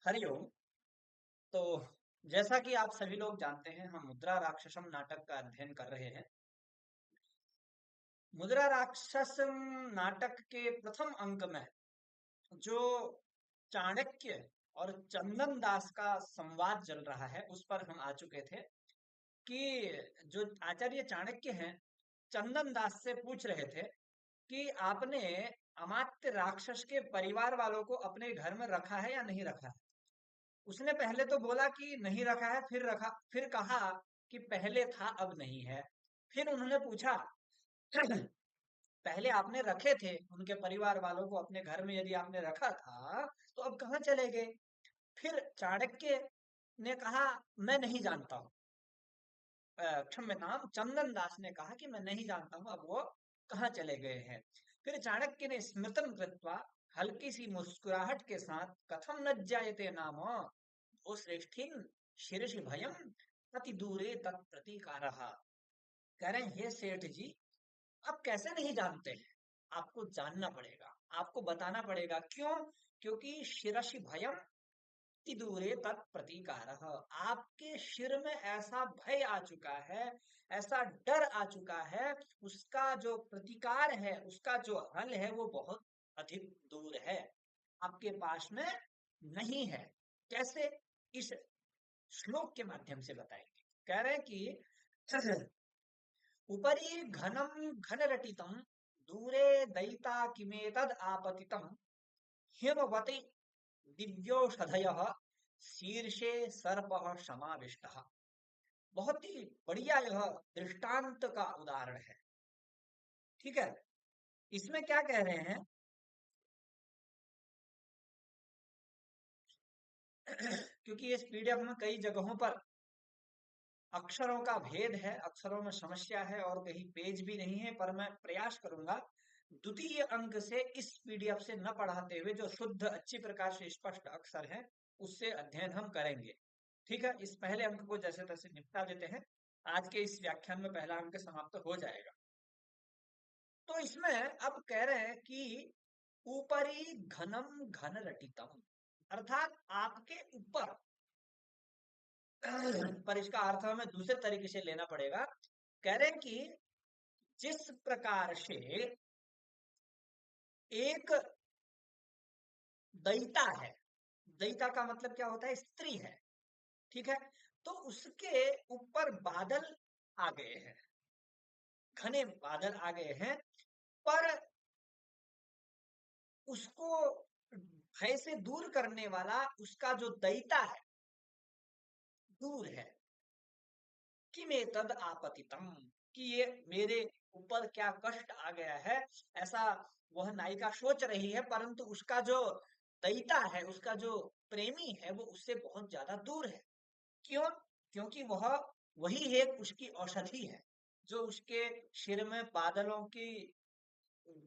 हरिओम। तो जैसा कि आप सभी लोग जानते हैं, हम मुद्रा राक्षसम नाटक का अध्ययन कर रहे हैं। मुद्रा राक्षसम नाटक के प्रथम अंक में जो चाणक्य और चंदन दास का संवाद चल रहा है, उस पर हम आ चुके थे कि जो आचार्य चाणक्य हैं, चंदन दास से पूछ रहे थे कि आपने अमात्य राक्षस के परिवार वालों को अपने घर में रखा है या नहीं रखा है। उसने पहले तो बोला कि नहीं रखा है, फिर कहा कि पहले था अब नहीं है। फिर उन्होंने पूछा पहले आपने रखे थे उनके परिवार वालों को अपने घर में, यदि आपने रखा था तो अब कहाँ चले गए। फिर चाणक्य ने कहा मैं नहीं जानता हूँ। क्षम्यताम, चंदन दास ने कहा कि मैं नहीं जानता हूँ अब वो कहाँ चले गए हैं। फिर चाणक्य ने स्मृतम कृत्वा हल्की सी मुस्कुराहट के साथ कथम न ज्ञायते नाम ओ श्रेष्ठिन शीर्षि भयम अति दूरे तत्प्रतीकारः। कह रहे हैं, हे सेठ जी, आप कैसे नहीं जानते हैं? आपको जानना पड़ेगा, आपको बताना पड़ेगा। क्यों? क्योंकि शिरसि भयम अति दूरे तत्प्रतीकारः। आपके सिर में ऐसा भय आ चुका है, ऐसा डर आ चुका है, उसका जो प्रतिकार है, उसका जो हल है, वो बहुत अधिक दूर है, आपके पास में नहीं है। कैसे? इस श्लोक के माध्यम से बताएंगे। कह रहे हैं कि उपरि घनम घनरटितम दूरे दयिता किमेतद आपतितम हिमवति दिव्यौषधयः शीर्षे सर्पः समाविष्टः। बहुत ही बढ़िया यह दृष्टांत का उदाहरण है। ठीक है, इसमें क्या कह रहे हैं क्योंकि इस पीडीएफ में कई जगहों पर अक्षरों का भेद है, अक्षरों में समस्या है और कहीं पेज भी नहीं है, पर मैं प्रयास करूंगा द्वितीय अंक से इस पीडीएफ से न पढ़ाते हुए जो शुद्ध अच्छी प्रकार से स्पष्ट अक्षर है उससे अध्ययन हम करेंगे। ठीक है, इस पहले अंक को जैसे तैसे निपटा देते हैं। आज के इस व्याख्यान में पहला अंक समाप्त हो जाएगा। तो इसमें अब कह रहे हैं कि ऊपरी घनम घन रटितम, अर्थात आपके ऊपर पर इसका अर्थ हमें दूसरे तरीके से लेना पड़ेगा। कह रहे हैं कि जिस प्रकार से एक दयिता है, दयिता का मतलब क्या होता है? स्त्री है। ठीक है, तो उसके ऊपर बादल आ गए हैं, घने बादल आ गए हैं, पर उसको भय से दूर करने वाला उसका जो दयिता है दूर है। कि में तद आपतितम, कि ये मेरे ऊपर क्या कष्ट आ गया है, ऐसा वह नायिका सोच रही है, परंतु उसका जो दयिता है, उसका जो प्रेमी है, वो उससे बहुत ज्यादा दूर है। क्यों? क्योंकि वह वही एक उसकी औषधि है, जो उसके सिर में बादलों की,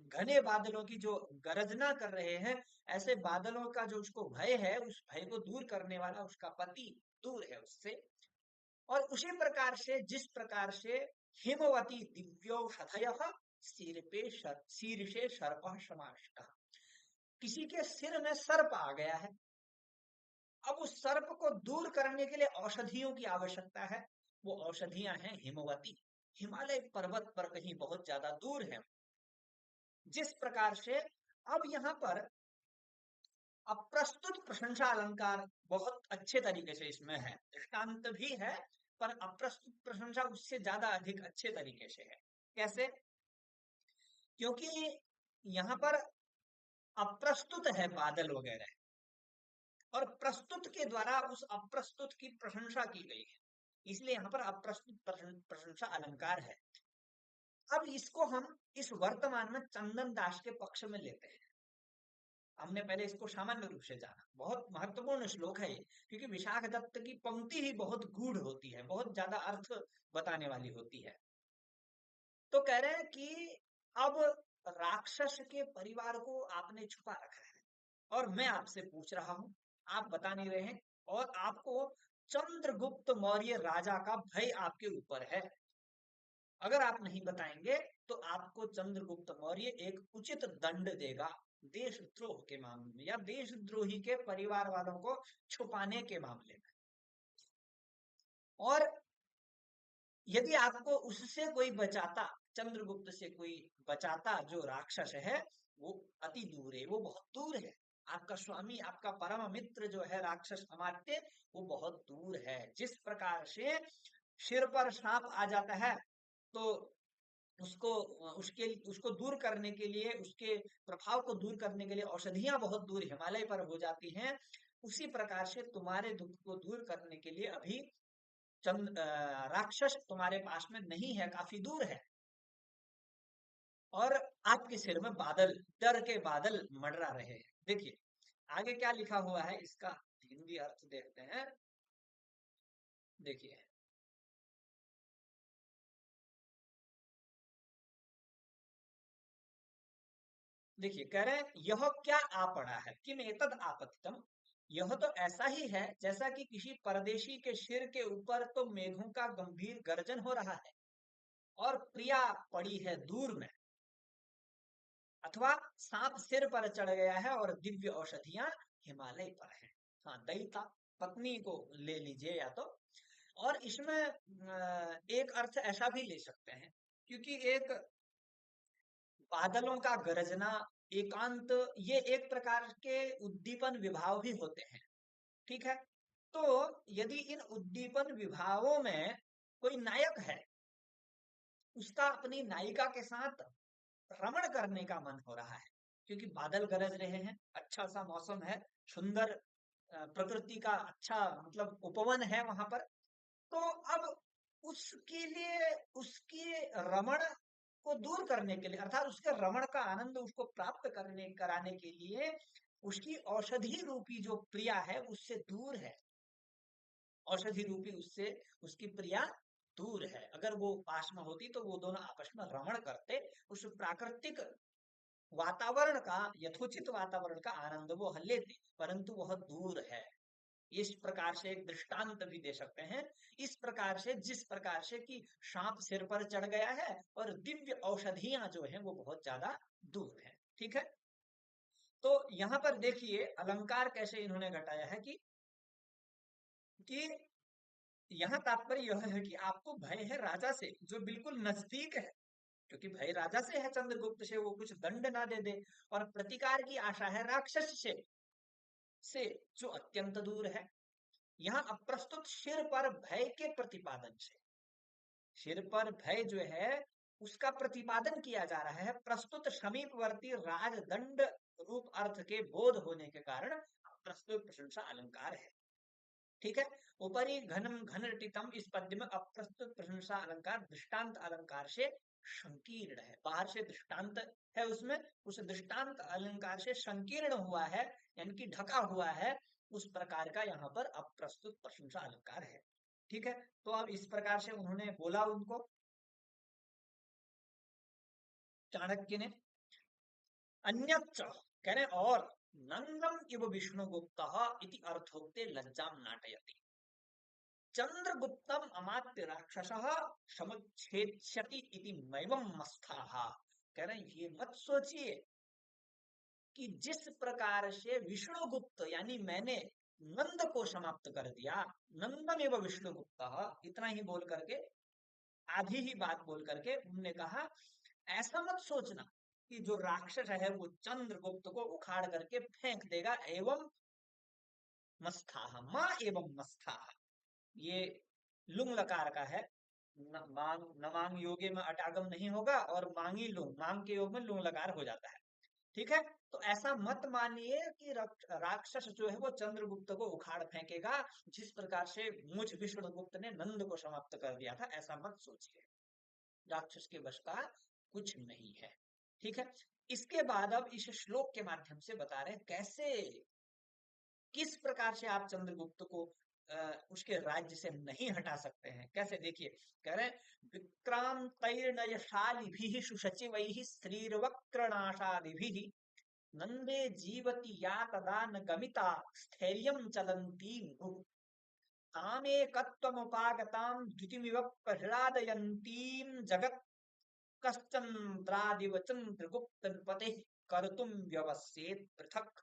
घने बादलों की जो गर्जना कर रहे हैं, ऐसे बादलों का जो उसको भय है, उस भय को दूर करने वाला उसका पति दूर है उससे। और उसी प्रकार से, जिस प्रकार से हिमवती दिव्यौषधयः शीर्षे सर्पः समाविष्टः, किसी के सिर में सर्प आ गया है, अब उस सर्प को दूर करने के लिए औषधियों की आवश्यकता है। वो औषधियां हैं हिमवती, हिमालय पर्वत पर कहीं बहुत ज्यादा दूर है। जिस प्रकार से अब यहाँ पर अप्रस्तुत प्रशंसा अलंकार बहुत अच्छे तरीके से इसमें है, दृष्टांत भी है, पर अप्रस्तुत प्रशंसा उससे ज्यादा अधिक अच्छे तरीके से है। कैसे? क्योंकि यहाँ पर अप्रस्तुत है बादल वगैरह, और प्रस्तुत के द्वारा उस अप्रस्तुत की प्रशंसा की गई है, इसलिए यहाँ पर अप्रस्तुत प्रशंसा अलंकार है। अब इसको हम इस वर्तमान में चंदन दास के पक्ष में लेते हैं। हमने पहले इसको सामान्य रूप से जाना, बहुत महत्वपूर्ण श्लोक है ये, क्योंकि विशाख दत्त की पंक्ति ही बहुत गूढ़ होती है, बहुत ज्यादा अर्थ बताने वाली होती है। तो कह रहे हैं कि अब राक्षस के परिवार को आपने छुपा रखा है और मैं आपसे पूछ रहा हूं, आप बता नहीं रहे हैं, और आपको चंद्रगुप्त मौर्य राजा का भय आपके ऊपर है। अगर आप नहीं बताएंगे तो आपको चंद्रगुप्त मौर्य एक उचित दंड देगा, देशद्रोह के मामले में या देशद्रोही के परिवार वालों को छुपाने के मामले में। और यदि आपको उससे कोई बचाता, चंद्रगुप्त से कोई बचाता जो राक्षस है, वो अति दूर है, वो बहुत दूर है। आपका स्वामी, आपका परम मित्र जो है राक्षस अमात्य, वो बहुत दूर है। जिस प्रकार से सिर पर सांप आ जाता है तो उसको उसको दूर करने के लिए, उसके प्रभाव को दूर करने के लिए औषधियां बहुत दूर हिमालय पर हो जाती हैं, उसी प्रकार से तुम्हारे दुख को दूर करने के लिए अभी राक्षस तुम्हारे पास में नहीं है, काफी दूर है। और आपके सिर में बादल, डर के बादल मंडरा रहे हैं। देखिए आगे क्या लिखा हुआ है, इसका हिंदी अर्थ देखते हैं। देखिए देखिए कह रहे हैं यह क्या आ पड़ा है, किम एतद आपतितम। यह तो ऐसा ही है जैसा कि किसी परदेशी के सिर के ऊपर तो मेघों का गंभीर गर्जन हो रहा है और प्रिया पड़ी है दूर में, अथवा सांप सिर पर चढ़ गया है और दिव्य औषधियां हिमालय पर हैं। हाँ, दैता पत्नी को ले लीजिए या तो। और इसमें एक अर्थ ऐसा भी ले सकते हैं, क्योंकि एक बादलों का गरजना, एकांत, ये एक प्रकार के उद्दीपन विभाव भी होते हैं। ठीक है, तो यदि इन उद्दीपन विभावों में कोई नायक है, उसका अपनी नायिका के साथ रमण करने का मन हो रहा है, क्योंकि बादल गरज रहे हैं, अच्छा सा मौसम है, सुंदर प्रकृति का अच्छा मतलब उपवन है वहां पर। तो अब उसके लिए, उसके रमण को दूर करने के लिए, अर्थात उसके रमण का आनंद उसको प्राप्त करने कराने के लिए उसकी औषधि रूपी जो प्रिया है उससे दूर है। औषधि रूपी उससे उसकी प्रिया दूर है। अगर वो पास में होती तो वो दोनों आपस में रमण करते, उस प्राकृतिक वातावरण का, यथोचित वातावरण का आनंद वो लेते, परंतु वह दूर है। इस प्रकार से एक दृष्टांत भी दे सकते हैं। इस प्रकार से, जिस प्रकार से कि सांप सिर पर चढ़ गया है और दिव्य औषधियां जो है वो बहुत ज्यादा दूर है। ठीक है, तो यहां पर देखिए अलंकार कैसे इन्होंने घटाया है कि यहाँ तात्पर्य यह है कि आपको भय है राजा से जो बिल्कुल नजदीक है, क्योंकि भय राजा से है, चंद्रगुप्त से, वो कुछ दंड ना दे दे। और प्रतिकार की आशा है राक्षस से जो अत्यंत दूर है। यहाँ अप्रस्तुत सिर पर भय के प्रतिपादन से, सिर पर भय जो है उसका प्रतिपादन किया जा रहा है, प्रस्तुत समीपवर्ती राजदंड रूप अर्थ के बोध होने के कारण प्रस्तुत प्रशंसा अलंकार है। ठीक है, ऊपरी घनम घनटितम, इस पद्य में अप्रस्तुत प्रशंसा अलंकार दृष्टांत अलंकार से संकीर्ण है, बाहर से दृष्टांत है उसमें, उस दृष्टांत अलंकार से संकीर्ण हुआ है, यानी कि ढका हुआ है, उस प्रकार का यहाँ पर अप्रस्तुत प्रशंसा अलंकार है। ठीक है, तो अब इस प्रकार से उन्होंने बोला उनको, चाणक्य ने। अन्यच्च कह रहे और नंदम इव विष्णुगुप्त इति अर्थोक्ते लज्जाम नाटयति, चंद्रगुप्तम अमात्य राक्षस समुच्छेद्यति इति नैवं मस्थाः। कह रहे ये मत सोचिए कि जिस प्रकार से विष्णुगुप्त, यानी मैंने नंद को समाप्त कर दिया, नंदम एवं विष्णुगुप्त, इतना ही बोल करके, आधी ही बात बोल करके उन्होंने कहा ऐसा मत सोचना कि जो राक्षस है वो चंद्रगुप्त को उखाड़ करके फेंक देगा। एवं मस्थाः, मां एवं मस्थाः, ये लुंग लकार का है। मांग नमांग योगे में अटागम नहीं होगा, और मांगी लुंग, मांग के योग में लुंग लकार हो जाता है। ठीक है, तो ऐसा मत मानिए कि राक्षस जो है वो चंद्रगुप्त को उखाड़ फेंकेगा, जिस प्रकार से मुझ विष्णुगुप्त ने नंद को समाप्त कर दिया था, ऐसा मत सोचिए। राक्षस के वश का कुछ नहीं है। ठीक है, इसके बाद अब इस श्लोक के माध्यम से बता रहे हैं कैसे, किस प्रकार से आप चंद्रगुप्त को उसके राज्य से नहीं हटा सकते हैं, कैसे, देखिए कह रहे विक्रांतैर्नयशालिभिः सुशचिवैः स्त्रीर्वक्रनाशादिभिः नंदे जीवति या तदा न गमिता स्थैर्यं चलन्ती भुः तामेकत्वमुपागतां द्युतिमिव प्रह्लादयन्तीं जगत् कश्चन्द्रादिव चन्द्रगुप्त पते कर्तुम व्यवस्येत पृथक।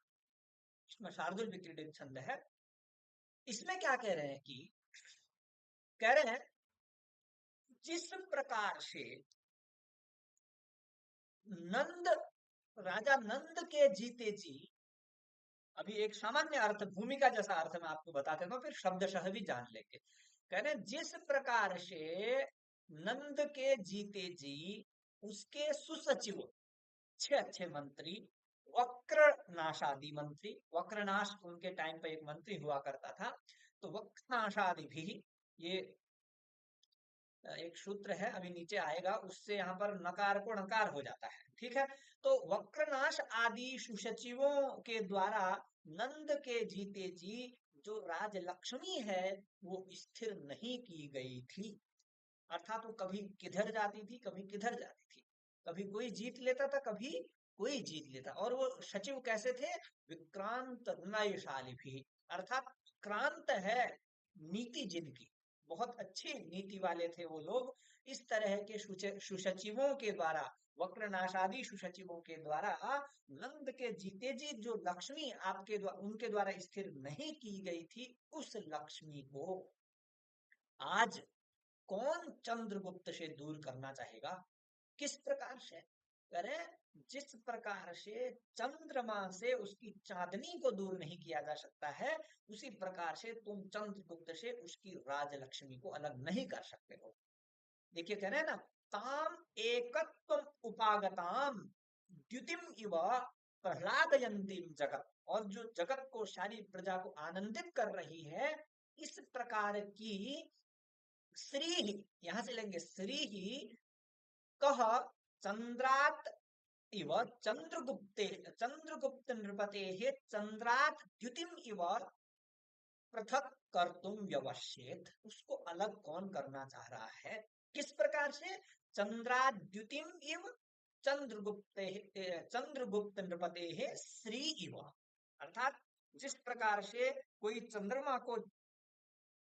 इसमें शार्दुल विक्रीडित छंद है। इसमें क्या कह रहे हैं कि कह रहे हैं जिस प्रकार से नंद, राजा नंद के जीते जी, अभी एक सामान्य अर्थ भूमिका जैसा अर्थ मैं आपको बताते हूँ, फिर शब्दशः भी जान लेंगे। कह रहे हैं जिस प्रकार से नंद के जीते जी उसके सुसचिव, अच्छे अच्छे मंत्री, वक्रनाशादि मंत्री, वक्रनाश उनके टाइम पे एक मंत्री हुआ करता था, तो वक्रनाशादि भी, ये एक सूत्र है अभी नीचे आएगा, उससे यहाँ पर नकार को नकार हो जाता है, ठीक है। तो वक्रनाश आदि सुसचिवों के द्वारा नंद के जीते जी जो राजलक्ष्मी है वो स्थिर नहीं की गई थी। अर्थात वो कभी किधर जाती थी, कभी किधर जाती थी, कभी कोई जीत लेता था, कभी कोई जीत लेता। और वो सचिव कैसे थे? विक्रांत न्यायशाली भी, अर्थात क्रांत है नीति जिनकी, बहुत अच्छी नीति वाले थे वो लोग। इस तरह के सुसचिवों के द्वारा, वक्रनाशादि सुसचिवों के द्वारा नंद के जीते जी जो लक्ष्मी आपके द्वारा, उनके द्वारा स्थिर नहीं की गई थी, उस लक्ष्मी को आज कौन चंद्रगुप्त से दूर करना चाहेगा? किस प्रकार से करें? जिस प्रकार से चंद्रमा से उसकी चांदनी को दूर नहीं किया जा सकता है, उसी प्रकार से तुम चंद्रगुप्त से उसकी राजलक्ष्मी को अलग नहीं कर सकते हो। देखिए कह रहे हैं ना, ताम एकत्व उपागताम द्युतिम इव प्रह्लादयंतीम जगत, और जो जगत को, सारी प्रजा को आनंदित कर रही है, इस प्रकार की श्री ही, यहां से लेंगे श्री ही, कह चंद्रात इव चंद्रगुप्ते, चंद्रगुप्त नृपते चंद्रात द्युतिम इव पृथक कर्तुम व्यवश्येत, उसको अलग कौन करना चाह रहा है? किस प्रकार से? चंद्रात द्युतिम इव चंद्रगुप्ते, चंद्रगुप्त नृपते श्री इव, अर्थात जिस प्रकार से कोई चंद्रमा को,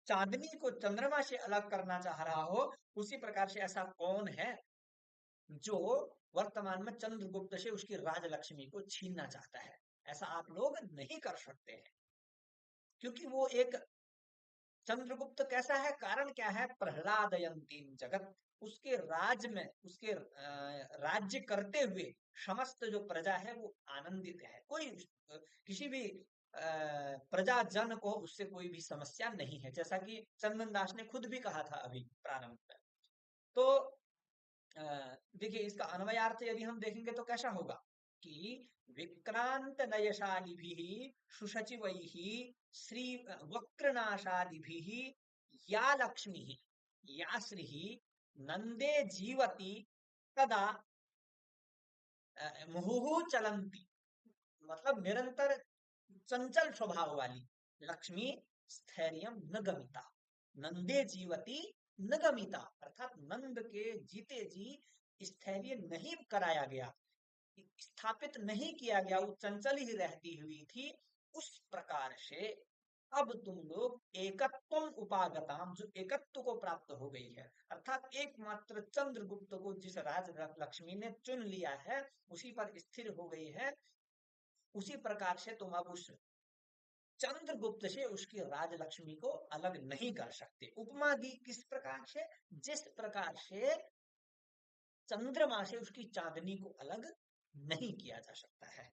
चांदनी को चंद्रमा से अलग करना चाह रहा हो, उसी प्रकार से ऐसा कौन है जो वर्तमान में चंद्रगुप्त से उसकी राजलक्ष्मी को छीनना चाहता है? ऐसा आप लोग नहीं कर सकते हैं, क्योंकि वो एक चंद्रगुप्त कैसा है, कारण क्या है? प्रह्लादयंतीम जगत, उसके राज में, उसके राज्य करते हुए समस्त जो प्रजा है वो आनंदित है। कोई किसी भी प्रजाजन को उससे कोई भी समस्या नहीं है, जैसा कि चंदन दास ने खुद भी कहा था अभी प्रारंभ में। तो देखिए इसका अन्वयार्थ यदि हम देखेंगे तो कैसा होगा कि विक्रांत नयशाली भी सुसचिव श्री वक्रनाशादि भी या लक्ष्मी या श्री नंदे जीवती तदा मुहुः चलंती, मतलब निरंतर चंचल स्वभाव वाली लक्ष्मी स्थैर्यम न गमिता, नंदे जीवती न गमिता, अर्थात नंद के जीते जी स्थैर्य नहीं कराया गया, स्थापित नहीं किया गया, वो चंचल ही रहती हुई थी। उस प्रकार से अब तुम लोग एकत्व उपागताम, जो एकत्व को प्राप्त हो गई है, अर्थात एकमात्र चंद्रगुप्त को जिस राज लक्ष्मी ने चुन लिया है उसी पर स्थिर हो गई है, उसी प्रकार से तुम अब उस चंद्रगुप्त से उसकी राजलक्ष्मी को अलग नहीं कर सकते। उपमा दी किस प्रकार से? जिस प्रकार से चंद्रमा से उसकी चांदनी को अलग नहीं किया जा सकता है,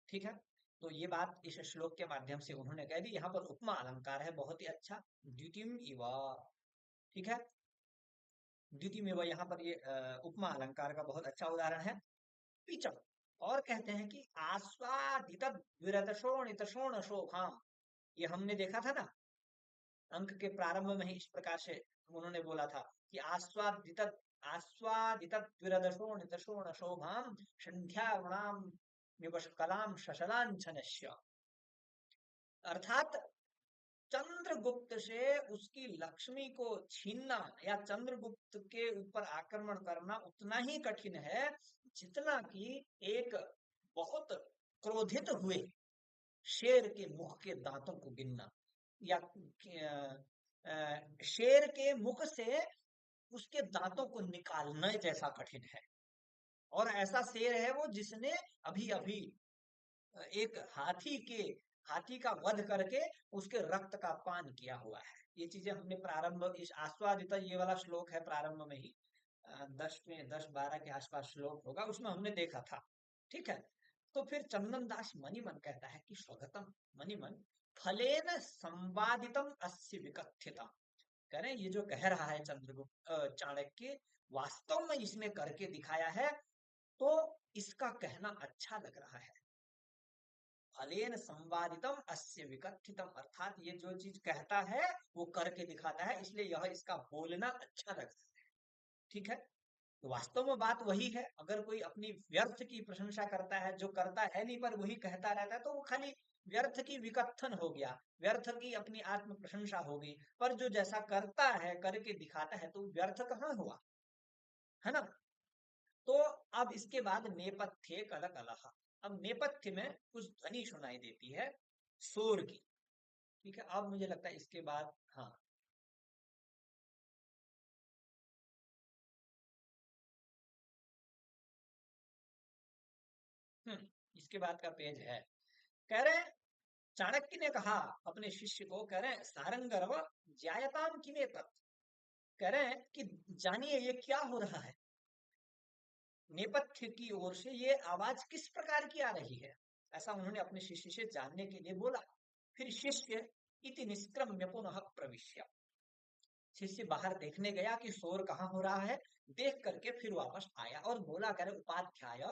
ठीक है। तो ये बात इस श्लोक के माध्यम से उन्होंने कह दी। यहाँ पर उपमा अलंकार है बहुत ही अच्छा, द्वितीयम इव, ठीक है। द्वितीयम इव यहाँ पर ये उपमा अलंकार का बहुत अच्छा उदाहरण है। पिचम, और कहते हैं कि आस्वादित विरतशोणित शोण शोभाम, ये हमने देखा था ना अंक के प्रारंभ में ही, इस प्रकार से उन्होंने बोला था कि आस्वादित, आस्वादित विरदशोणित शोण शोभाम संध्यावणाम विवश कलाम शशलांछनस्य, अर्थात चंद्रगुप्त से उसकी लक्ष्मी को छीनना या चंद्रगुप्त के ऊपर आक्रमण करना उतना ही कठिन है जितना कि एक बहुत क्रोधित हुए शेर के मुख के दांतों को गिनना, या शेर के मुख से उसके दांतों को निकालना जैसा कठिन है। और ऐसा शेर है वो जिसने अभी अभी एक हाथी का वध करके उसके रक्त का पान किया हुआ है। ये चीजें हमने प्रारंभ, इस आस्वादित, ये वाला श्लोक है प्रारंभ में ही, 10 12 के आसपास श्लोक होगा, उसमें हमने देखा था। ठीक है। तो फिर चंदन दास मणिमन कहता है कि स्वगतम मणिमन फलेन संवादितम अस्य विकथितम। कह रहे हैं ये जो कह रहा है चंद्रगुप्त चाणक्य, वास्तव में इसने करके दिखाया है, तो इसका कहना अच्छा लग रहा है। फलेन संवादितम अस्य विकथितम, अर्थात ये जो चीज कहता है वो करके दिखाता है, इसलिए यह इसका बोलना अच्छा लग रहा है। ठीक है। तो वास्तव में बात वही है। अगर कोई अपनी व्यर्थ की प्रशंसा करता है, जो करता है नहीं पर वही कहता रहता है, तो वो खाली व्यर्थ की विकथन हो गया, व्यर्थ की अपनी आत्म प्रशंसा हो गई। पर जो जैसा करता है, करके दिखाता है, तो व्यर्थ कहाँ हुआ, है ना। तो अब इसके बाद नेपथ्य कल कलह। अब नेपथ्य में कुछ ध्वनि सुनाई देती है शोर की। ठीक है। अब मुझे लगता है इसके बाद, हाँ, इसके बाद का पेज है। कह रहे हैं चाणक्य ने कहा अपने शिष्य को, कह रहे हैं सारंगर्व ज्यायताम किमे तत्। कह रहे हैं कि जानिए ये क्या हो रहा है, नेपथ्य की ओर से ये आवाज किस प्रकार की आ रही है। ऐसा उन्होंने अपने शिष्य से जानने के लिए बोला। फिर शिष्य इति निष्क्रम्य पुनः प्रविश्य, शिष्य बाहर देखने गया कि शोर कहाँ हो रहा है। देख करके फिर वापस आया और बोला, करे उपाध्याय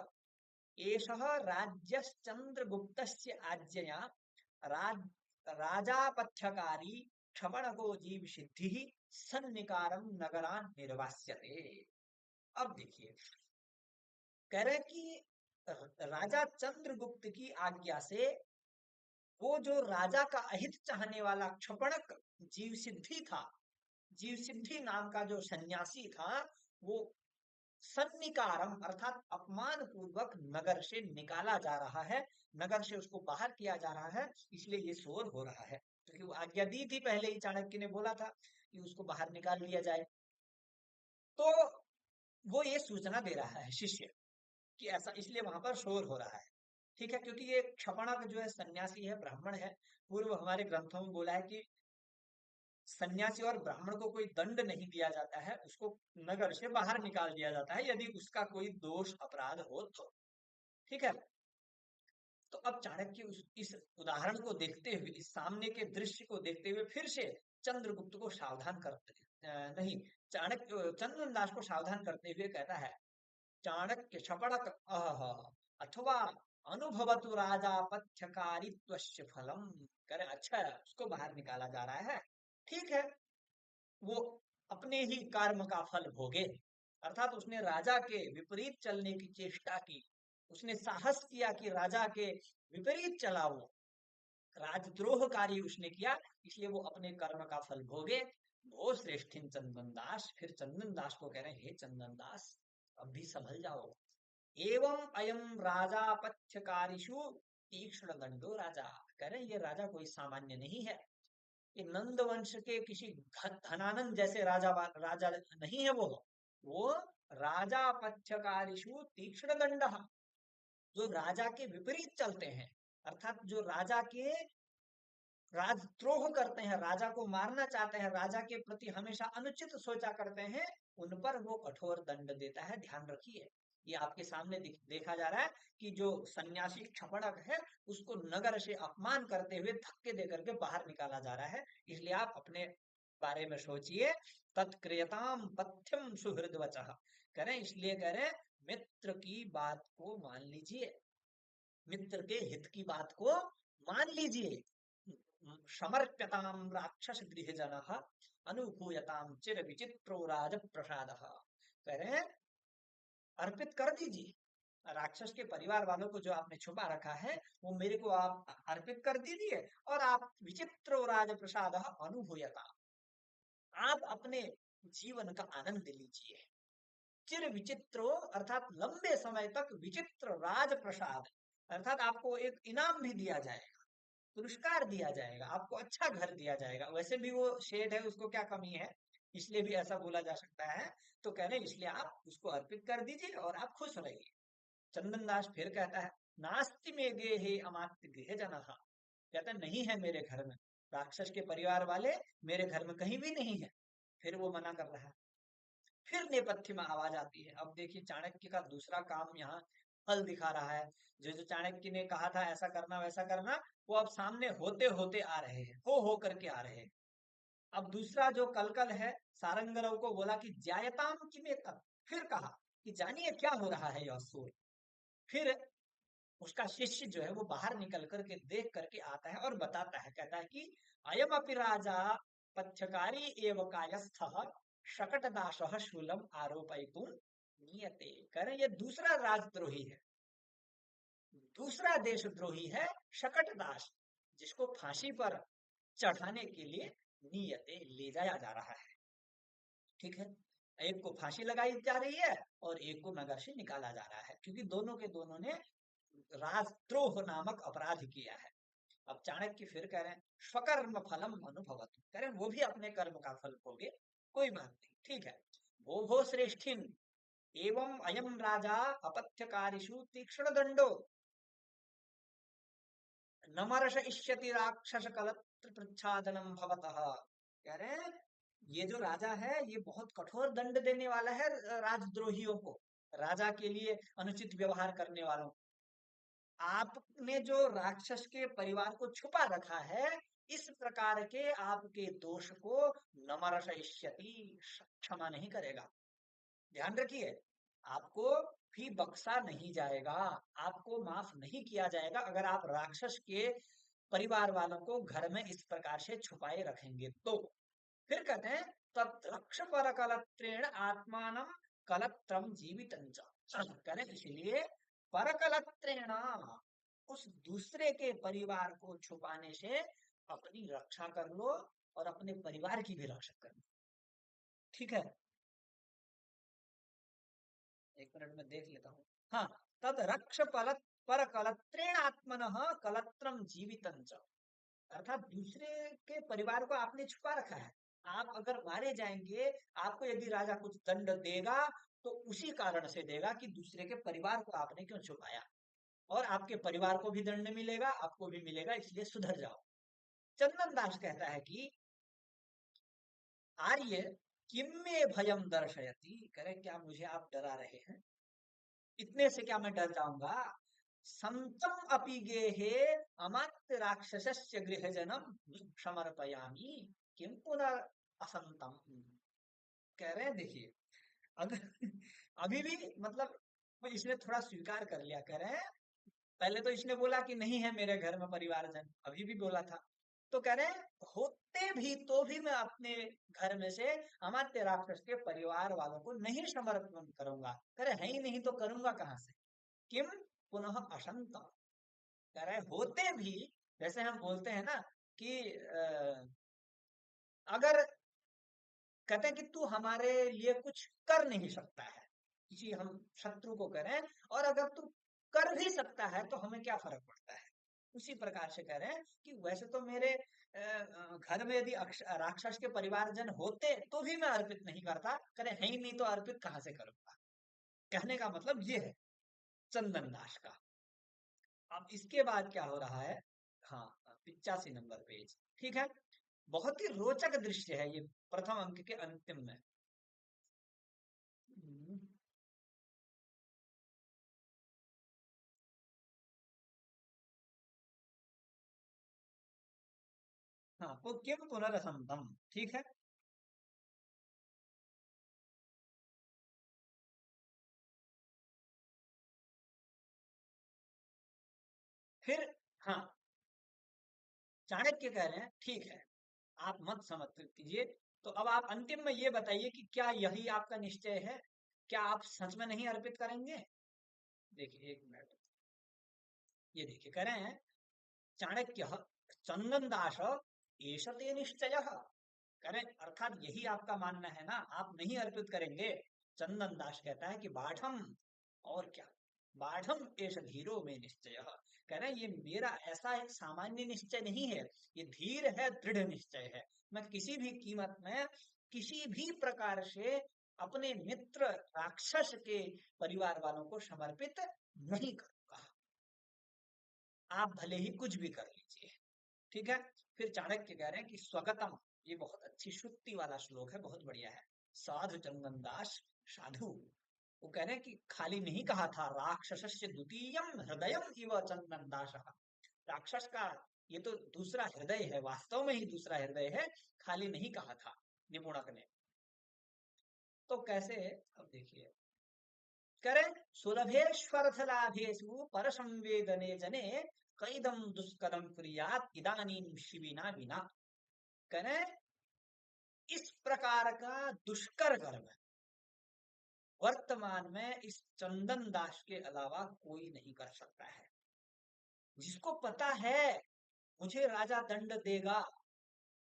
एषः राज्यश्चंद्रगुप्तस्य आज्ञया राज राजापथ्यकारी क्षपणको जीव सिद्धि सन्निकारम नगरान निर्वास्यते। अब देखिए, कह रहे कि राजा चंद्रगुप्त की आज्ञा से वो जो राजा का अहित चाहने वाला क्षपणक जीव सिद्धि था, जीव सिद्धि नाम का जो सन्यासी था, वो सन्निकारम अर्थात अपमान पूर्वक नगर से निकाला जा रहा है, नगर से उसको बाहर किया जा रहा है, इसलिए ये शोर हो रहा है। क्योंकि वो आज्ञा दी थी, पहले ही चाणक्य ने बोला था कि उसको बाहर निकाल लिया जाए। तो वो ये सूचना दे रहा है शिष्य कि ऐसा, इसलिए वहां पर शोर हो रहा है। ठीक है। क्योंकि ये क्षपणक जो है सन्यासी है, ब्राह्मण है। पूर्व हमारे ग्रंथों में बोला है कि सन्यासी और ब्राह्मण को कोई दंड नहीं दिया जाता है, उसको नगर से बाहर निकाल दिया जाता है यदि उसका कोई दोष अपराध हो तो। ठीक है। तो अब चाणक्य इस उदाहरण को देखते हुए, इस सामने के दृश्य को देखते हुए फिर से चंद्रगुप्त को सावधान करते, नहीं, चाणक्य चंद्रन दास को सावधान करते हुए कहता है, चाणक्य शपड़क अथवा अनुभवतु राजापथ्यकारित्वस्य फलम। करे अच्छा, उसको बाहर निकाला जा रहा है, ठीक है, वो अपने ही कर्म का फल भोगे। अर्थात उसने राजा के विपरीत चलने की चेष्टा की, उसने साहस किया कि राजा के विपरीत चला, वो राजद्रोह कार्य उसने किया, इसलिए वो अपने कर्म का फल भोगे। वो श्रेष्ठिन चंदन दास, फिर चंदन दास को कह रहे हैं, हे चंदन दास, अब भी संभल जाओ। एवं अयम राजा पथ्यकारिषु तीक्ष्ण दंडो राजा। कह रहे हैं ये राजा कोई सामान्य नहीं है, ये नंद वंश के किसी धनानंद जैसे राजा राजा नहीं है। वो राजा पथ्यकारिषु तीक्ष्ण दंड, जो राजा के विपरीत चलते हैं, अर्थात जो राजा के राजद्रोह करते हैं, राजा को मारना चाहते हैं, राजा के प्रति हमेशा अनुचित सोचा करते हैं, उन पर वो कठोर दंड देता है। ध्यान रखिए, ये आपके सामने देखा जा रहा है कि जो सन्यासी क्षपणक है, उसको नगर से अपमान करते हुए धक्के दे करके बाहर निकाला जा रहा है। इसलिए आप अपने बारे में सोचिए। तत्क्रियताम पथ्यम सुहृद वचः, करें, इसलिए कह रहे हैं मित्र की बात को मान लीजिए, मित्र के हित की बात को मान लीजिए। समर्प्यताम राक्षस गृह जन अनुभूयताम चिर विचित्रो राज प्रसाद। कह रहे हैं अर्पित कर दीजिए, राक्षस के परिवार वालों को जो आपने छुपा रखा है, वो मेरे को आप अर्पित कर दीजिए, और आप विचित्रो राज प्रसाद अनुभूयता, आप अपने जीवन का आनंद लीजिए। चिर विचित्रो अर्थात लंबे समय तक, विचित्र राज प्रसाद अर्थात आपको एक इनाम भी दिया जाएगा, पुरस्कार दिया जाएगा, आपको अच्छा घर दिया जाएगा। वैसे भी वो शेठ है, उसको क्या कमी है, इसलिए भी ऐसा बोला जा सकता है। तो कह रहे इसलिए आप उसको अर्पित कर दीजिए और आप खुश रहिए। चंदन दास फिर कहता है, नास्ति में गे हे अमात्य गृह जन, कहता है नहीं है मेरे घर में, राक्षस के परिवार वाले मेरे घर में कहीं भी नहीं है। फिर वो मना कर रहा है। फिर नेपथ्य में आवाज आती है। अब देखिए चाणक्य का दूसरा काम यहाँ फल दिखा रहा है। जो जो चाणक्य ने कहा था ऐसा करना वैसा करना, वो अब सामने होते होते आ रहे हैं, हो करके आ रहे हैं। अब दूसरा जो कलकल है, सारंगरव को बोला कि जायताम कि में तब, फिर कहा कि जानिए क्या हो रहा है यह शोर। फिर उसका शिष्य जो है वो बाहर निकल करके देख करके आता है और बताता है, कहता है कि अयम अपि राजा पथ्यकारी एव कायस्थ शकटदासः शूलम आरोपयितुम नियते। कह रहे ये दूसरा राजद्रोही है, दूसरा देशद्रोही है शकटदास, जिसको फांसी पर चढ़ाने के लिए नियते ले जाया जा रहा है। ठीक है, एक को फांसी लगाई जा रही है और एक को नगर से निकाला जा रहा है, क्योंकि दोनों के दोनों ने राजद्रोह नामक अपराध किया है। अब चाणक्य फिर कह रहे हैं स्वकर्म फलम अनुभवत, कह रहे हैं वो भी अपने कर्म का फल भोगे, कोई बात नहीं, ठीक है। भो श्रेष्ठिन एवं अयम राजा अपथ्यकारिषु तीक्ष्ण दंडो नमर्ष इष्यति राक्षस कलत्र प्रच्छादनम भवतः। कह रहे हैं ये जो राजा है ये बहुत कठोर दंड देने वाला है राजद्रोहियों को, राजा के लिए अनुचित व्यवहार करने वालों। आपने जो राक्षस के परिवार को छुपा रखा है, इस प्रकार के आपके दोष को नमर्शयिष्यति, क्षमा नहीं करेगा। ध्यान रखिए, आपको भी बख्शा नहीं जाएगा, आपको माफ नहीं किया जाएगा अगर आप राक्षस के परिवार वालों को घर में इस प्रकार से छुपाए रखेंगे तो। फिर कहते हैं तब रक्ष पर कलत्रेण आत्मान कलत्रम जीवित, करें इसलिए परकलत्रेण, उस दूसरे के परिवार को छुपाने से अपनी रक्षा कर लो और अपने परिवार की भी रक्षा कर लो। ठीक है, एक मिनट में देख लेता हूँ। हाँ, तद रक्ष पर कलत्रेण आत्मन कलत्रम जीवितं च, अर्थात दूसरे के परिवार को आपने छुपा रखा है। आप अगर मारे जाएंगे, आपको यदि राजा कुछ दंड देगा तो उसी कारण से देगा कि दूसरे के परिवार को आपने क्यों छुपाया, और आपके परिवार को भी दंड मिलेगा, आपको भी मिलेगा, इसलिए सुधर जाओ। चंदन दास कहता है कि आर्य किम में भयम दर्शयति, करे क्या मुझे आप डरा रहे हैं, इतने से क्या मैं डर जाऊंगा। संतम अपि गेहे अमात्य राक्षसस्य गृहजनम समर्पयामि किम पुनः असंतम। कह रहे हैं देखिए, अगर अभी भी मतलब इसने थोड़ा स्वीकार कर लिया, कह रहे हैं पहले तो इसने बोला कि नहीं है मेरे घर में परिवारजन, अभी भी बोला था। तो कह रहे हैं होते भी तो भी मैं अपने घर में से अमात्य राक्षस के परिवार वालों को नहीं समर्पण करूंगा। कह रहे है ही नहीं तो करूंगा कहां से। किम पुनः असंत, कह रहे होते भी, जैसे हम बोलते हैं ना कि अगर कहते हैं कि तू हमारे लिए कुछ कर नहीं सकता है, किसी हम शत्रु को करें, और अगर तू कर भी सकता है तो हमें क्या फर्क पड़ता है। उसी प्रकार से कह रहे हैं कि वैसे तो मेरे घर में यदि राक्षस के परिवारजन होते तो भी मैं अर्पित नहीं करता, करे है ही नहीं तो अर्पित कहां से करूंगा। कहने का मतलब ये है चंदन दास का। अब इसके बाद क्या हो रहा है, हाँ 85 नंबर पेज, ठीक है। बहुत ही रोचक दृश्य है ये प्रथम अंक के अंतिम में। हम्म, हाँ तो किम पुनरसंतम, ठीक है। फिर हाँ, चाणक्य कह रहे हैं ठीक है, आप मत समर्पित कीजिए। तो अब आप अंतिम में ये बताइए कि क्या यही आपका निश्चय है, क्या आप सच में नहीं अर्पित करेंगे। देखिए एक मिनट, ये देखिए कह रहे हैं चाणक्य चंदन दास एषते निश्चय, करें अर्थात यही आपका मानना है ना, आप नहीं अर्पित करेंगे। चंदन दास कहता है कि बाढ़म, और क्या, बाढ़म एष धीरो में निश्चय, कह रहे हैं ये मेरा ऐसा एक सामान्य निश्चय नहीं है, ये धीर है, दृढ़ निश्चय है। मैं किसी भी कीमत में किसी भी प्रकार से अपने मित्र राक्षस के परिवार वालों को समर्पित नहीं करूंगा, आप भले ही कुछ भी कर लीजिए। ठीक है। फिर चाणक्य कह रहे हैं कि स्वगतम, ये बहुत अच्छी श्रुति वाला श्लोक है, बहुत बढ़िया है। साधु चंदन दास साधु, वो कह रहे हैं कि खाली नहीं कहा था, राक्षसस्य द्वितीयम हृदयम इव चंदन दास, राक्षस का ये तो दूसरा हृदय है, वास्तव में ही दूसरा हृदय है, खाली नहीं कहा था निपुणक ने। तो कैसे, अब देखिए, करें सुलभेश्वर्थ लाभेषु पर संवेदने जने कैदम दुष्करम कुर्यात् इदानीं शिविना विना। करें इस प्रकार का दुष्कर कर्म वर्तमान में इस चंदन दास के अलावा कोई नहीं कर सकता है। जिसको पता है मुझे राजा दंड देगा,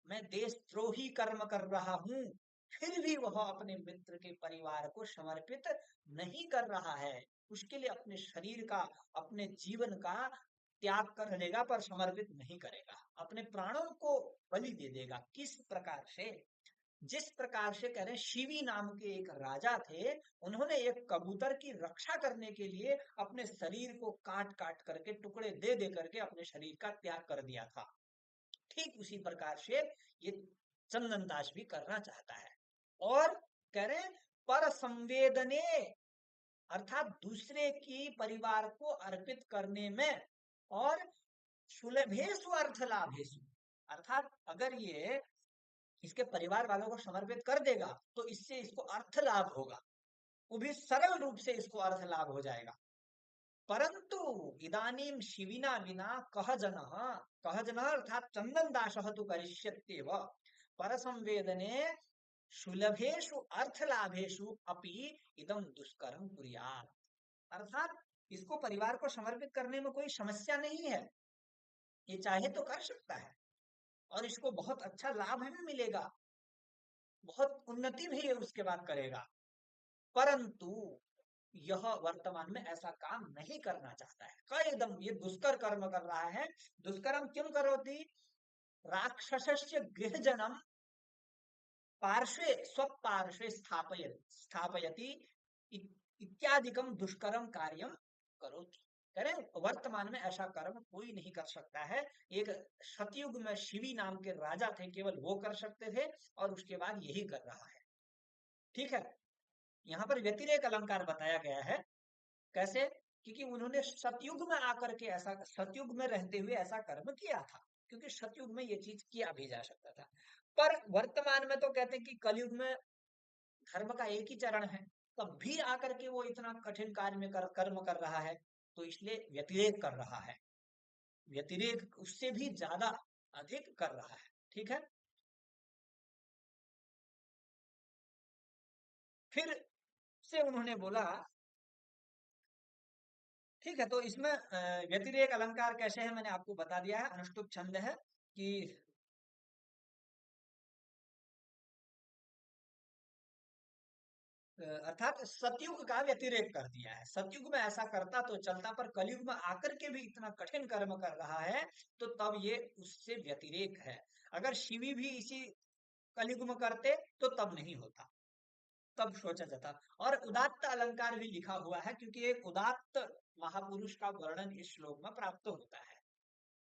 मैं देशद्रोही कर्म कर रहा हूं, फिर भी वह अपने मित्र के परिवार को समर्पित नहीं कर रहा है, उसके लिए अपने शरीर का, अपने जीवन का त्याग कर देगा, पर समर्पित नहीं करेगा, अपने प्राणों को बलि दे देगा। किस प्रकार से, जिस प्रकार से कह रहे शिवी नाम के एक राजा थे, उन्होंने एक कबूतर की रक्षा करने के लिए अपने शरीर को काट काट करके, टुकड़े दे दे करके अपने शरीर का त्याग कर दिया था। ठीक उसी प्रकार से ये चंदन दास भी करना चाहता है। और कह रहे पर संवेदने, अर्थात दूसरे की परिवार को अर्पित करने में, और सुलभेषु अर्थ लाभेषु, अर्थात अगर ये इसके परिवार वालों को समर्पित कर देगा तो इससे इसको अर्थ लाभ होगा, वो भी सरल रूप से इसको अर्थ लाभ हो जाएगा। परंतु इदानीम शिविना विना कह जन अर्थात चंदन दास तो करिष्यत्येव पर संवेदने सुलभेषु अर्थ लाभेषु अपि इदम दुष्करम कुर्यात्। अर्थात इसको परिवार को समर्पित करने में कोई समस्या नहीं है, ये चाहे तो कर सकता है, और इसको बहुत अच्छा लाभ भी मिलेगा, बहुत उन्नति भी उसके बाद करेगा। परंतु यह वर्तमान में ऐसा काम नहीं करना चाहता है, कदम ये दुष्कर कर्म कर रहा है। दुष्कर्म क्यों करोति, राक्षसस्य गृहजनम पार्श्वे स्वपार्श्वे स्थापयति इत्यादिकम दुष्कर्म कार्यम करोति। करें वर्तमान में ऐसा कर्म कोई नहीं कर सकता है, एक सतयुग में शिवी नाम के राजा थे, केवल वो कर सकते थे, और उसके बाद यही कर रहा है। ठीक है। यहाँ पर व्यतिरेक अलंकार बताया गया है, कैसे, क्योंकि उन्होंने सतयुग में आकर के ऐसा, सतयुग में रहते हुए ऐसा कर्म किया था, क्योंकि सतयुग में ये चीज किया भी जा सकता था। पर वर्तमान में तो कहते हैं कि कलयुग में धर्म का एक ही चरण है, तब भी आकर के वो इतना कठिन कार्य में कर्म कर रहा है, तो इसलिए व्यतिरेक कर रहा है, व्यतिरेक उससे भी ज्यादा अधिक कर रहा है। ठीक है। फिर से उन्होंने बोला, ठीक है, तो इसमें व्यतिरेक अलंकार कैसे है मैंने आपको बता दिया है। अनुष्टुप छंद है कि अर्थात सतयुग का व्यतिरेक कर दिया है, सतयुग में ऐसा करता तो चलता, पर कलयुग में आकर के भी इतना कठिन कर्म कर रहा है, तो तब ये उससे व्यतिरेक है। अगर शिवी भी इसी कलयुग में करते तो तब नहीं होता, तब सोचा जाता। और उदात्त अलंकार भी लिखा हुआ है, क्योंकि एक उदात्त महापुरुष का वर्णन इस श्लोक में प्राप्त होता है,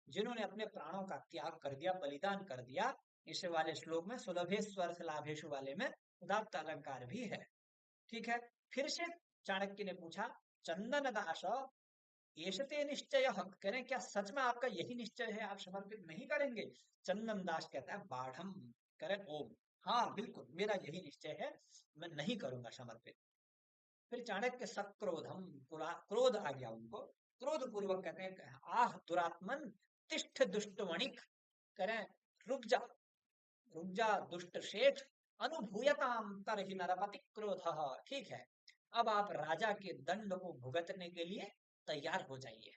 जिन्होंने अपने प्राणों का त्याग कर दिया, बलिदान कर दिया। इस वाले श्लोक में सुलभेश्वर लाभेशु वाले में उदात्त अलंकार भी है। ठीक है। फिर से चाणक्य ने पूछा, चंदन दास एषते निश्चय, करें क्या सच में आपका यही निश्चय है, आप समर्पित नहीं करेंगे? चंदन दास कहता है, बाढ़ करें ओम, हाँ बिल्कुल मेरा यही निश्चय है, मैं नहीं करूंगा समर्पित। फिर चाणक्य सक्रोधम, क्रोध आ गया उनको, क्रोध पूर्वक कहते हैं, आह दुरात्मन तिष्ठ दुष्ट वणिक, करें रुक जा, रुक जा दुष्ट शेठ, अनुभूयताम तरहि नरपति क्रोध। ठीक है, अब आप राजा के दंड को भुगतने के लिए तैयार हो जाइए,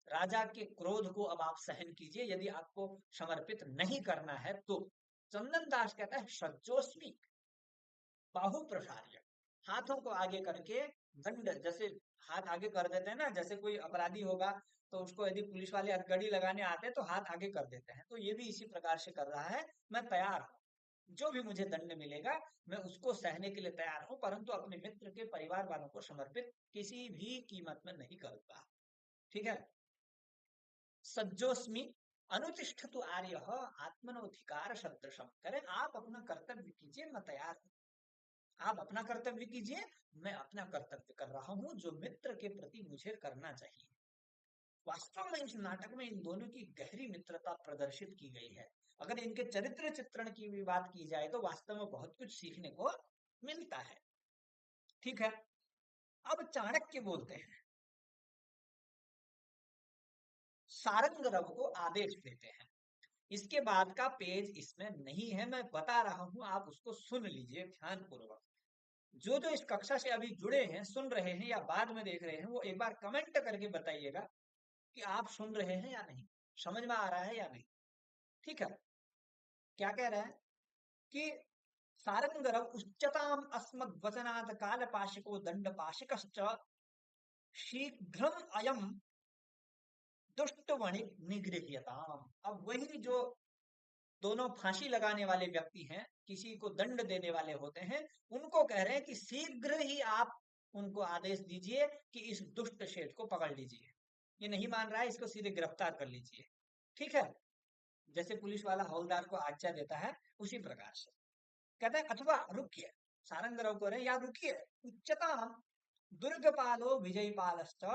राजा के क्रोध को अब आप सहन कीजिए, यदि आपको समर्पित नहीं करना है तो। चंदन दास कहता है, सज्जोस्मी बाहु प्रसार्य, हाथों को आगे करके दंड, जैसे हाथ आगे कर देते हैं ना, जैसे कोई अपराधी होगा तो उसको यदि पुलिस वाले हथकड़ी लगाने आते हैं तो हाथ आगे कर देते हैं, तो ये भी इसी प्रकार से कर रहा है, मैं तैयार हूं। जो भी मुझे दंड मिलेगा मैं उसको सहने के लिए तैयार हूं, परंतु अपने मित्र के परिवार वालों को समर्पित किसी भी कीमत में नहीं करूंगा। ठीक है। सज्जोस्मि अनुतिष्ठतु आर्य आत्मनोधिकार सदृशम। करें आप अपना कर्तव्य कीजिए, मैं तैयार हूं। आप अपना कर्तव्य कीजिए, मैं अपना कर्तव्य कर रहा हूं जो मित्र के प्रति मुझे करना चाहिए। वास्तव में इस नाटक में इन दोनों की गहरी मित्रता प्रदर्शित की गई है। अगर इनके चरित्र चित्रण की भी बात की जाए तो वास्तव में बहुत कुछ सीखने को मिलता है। ठीक है। अब चाणक्य बोलते हैं, सारंगरव को आदेश देते हैं। इसके बाद का पेज इसमें नहीं है, मैं बता रहा हूं, आप उसको सुन लीजिए ध्यान पूर्वक। जो जो इस कक्षा से अभी जुड़े हैं, सुन रहे हैं या बाद में देख रहे हैं, वो एक बार कमेंट करके बताइएगा कि आप सुन रहे हैं या नहीं, समझ में आ रहा है या नहीं। ठीक है। क्या कह रहे हैं कि सारंगरव उच्चताम अस्मद् वचनात् काल पाशिको दंड पाशिकश्च शीघ्रम अयम दुष्ट वणिक निगृह्यताम। अब वही जो दोनों फांसी लगाने वाले व्यक्ति हैं, किसी को दंड देने वाले होते हैं, उनको कह रहे हैं कि शीघ्र ही आप उनको आदेश दीजिए कि इस दुष्ट शेठ को पकड़ लीजिए। ये नहीं मान रहा है, इसको सीधे गिरफ्तार कर लीजिए। ठीक है। जैसे पुलिस वाला हवलदार को आज्ञा देता है, उसी प्रकार से कहते हैं। अथवा रुकिए, सारंगराव को रहे या रुकिए, उच्चताम दुर्गपालो विजयपालश्च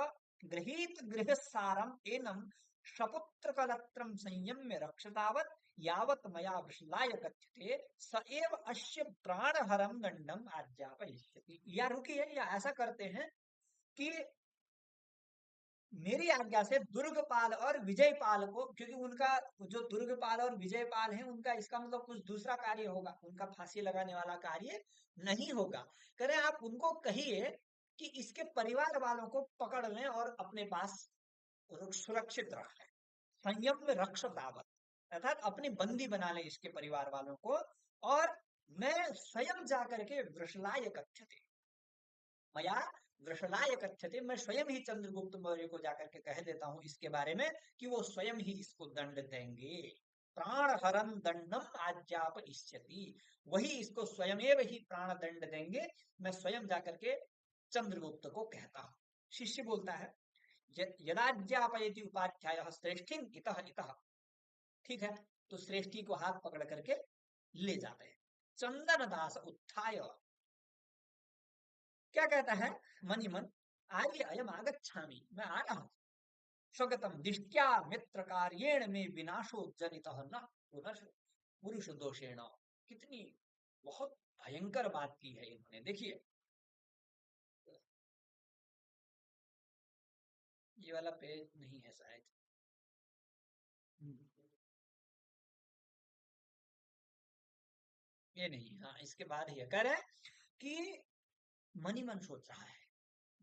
गृहीत गृहसारम एनम शपुत्र कलत्रम संयम्य रक्षतावत यावत मया विश्लाय कथ्यते स एव अस्य प्राणहरम दंडम आज्ञापयिष्यति। या रुकिए, या ऐसा करते हैं कि मेरी आज्ञा से दुर्गपाल और विजयपाल को, क्योंकि उनका जो दुर्गपाल और विजयपाल है उनका इसका मतलब कुछ दूसरा कार्य होगा, उनका फांसी लगाने वाला कार्य नहीं होगा। कह रहे आप उनको कहिए कि इसके परिवार वालों को पकड़ लें और अपने पास सुरक्षित रखें। संयम में रक्ष दावत, अर्थात अपनी बंदी बना लें इसके परिवार वालों को। और मैं स्वयं जाकर के वृषलाय कथ्यते, मया वृषलाय कथ्यते, मैं स्वयं ही चंद्रगुप्त मौर्य को जाकर के कह देता हूं इसके बारे में कि वो स्वयं ही इसको दंड देंगे। प्राण हरम दंडम आज्ञापयिष्यति, वही इसको स्वयमेव ही प्राण दंड देंगे, मैं स्वयं जाकर के चंद्रगुप्त को कहता हूं। शिष्य बोलता है, यदाज्ञापयति उपाध्याय श्रेष्ठिन इतः इतः। ठीक है। तो श्रेष्ठी को हाथ पकड़ करके ले जाते हैं। चंदन दास उत्थाय क्या कहता है, मणिमन आर्य अयम आगच्छामि, मैं आ रहा हूं। स्वगतम दिष्ट्या मित्र कार्येण में विनाशो जनितः न पुनः पुरुष दोषेण। कितनी बहुत भयंकर बात की है इन्होंने। देखिए ये वाला पेज नहीं है शायद। ये नहीं, हाँ इसके बाद ही कह रहे हैं कि मणिमन सोच रहा है,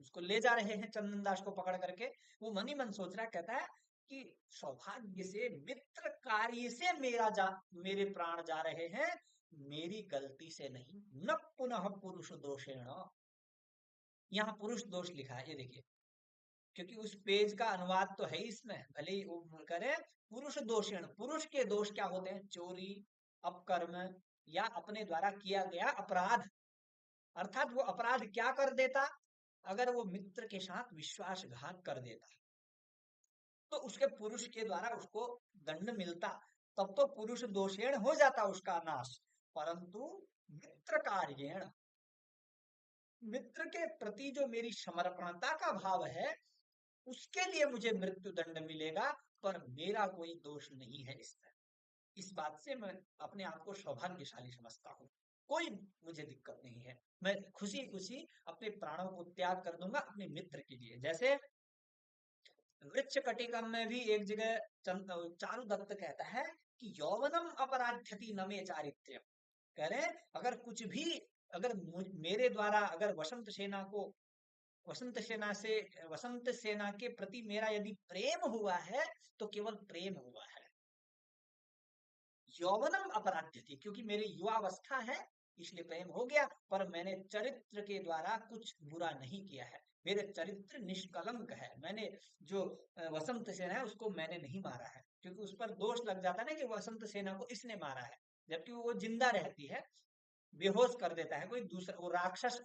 उसको ले जा रहे हैं चंदनदास को पकड़ करके, वो मनी मन सोच रहा, कहता है कि सौभाग्य से मित्र कार्य से मेरे प्राण जा रहे हैं, मेरी गलती से नहीं। न पुनः पुरुष दोषेण, यहाँ पुरुष दोष लिखा है, ये देखिए, क्योंकि उस पेज का अनुवाद तो है इसमें, भले ही वो करे पुरुष दोषेण। पुरुष के दोष क्या होते हैं, चोरी, अपकर्म या अपने द्वारा किया गया अपराध। अर्थात वो अपराध क्या कर देता, अगर वो मित्र के साथ विश्वासघात कर देता तो उसके पुरुष के द्वारा उसको दंड मिलता, तब तो पुरुष दोषेण हो जाता उसका नाश। परंतु मित्र कार्येण, मित्र के प्रति जो मेरी समर्पणता का भाव है उसके लिए मुझे मृत्यु दंड मिलेगा, पर मेरा कोई दोष नहीं है इसमें। इस बात से मैं अपने आप को सौभाग्यशाली समझता हूँ, कोई मुझे दिक्कत नहीं है, मैं खुशी खुशी अपने प्राणों को त्याग कर दूंगा अपने मित्र के लिए। जैसे वृक्ष कटिकम में भी एक जगह चारुदत्त कहता है कि यौवनम अपराध्यति न मे चारित्र्यम। कह रहे हैं अगर कुछ भी, अगर मेरे द्वारा अगर वसंत सेना के प्रति मेरा यदि प्रेम हुआ है तो केवल प्रेम हुआ है। यौवनम अपराध्यति, क्योंकि मेरी युवावस्था है इसलिए प्रेम हो गया, पर मैंने चरित्र के द्वारा कुछ बुरा नहीं किया है, मेरे चरित्र निष्कलंक है। मैंने जो वसंत सेना है उसको मैंने नहीं मारा है, क्योंकि उस पर दोष लग जाता है ना कि वसंत सेना को इसने मारा है। जबकि वो जिंदा रहती है, बेहोश कर देता है कोई दूसरा, वो राक्षस,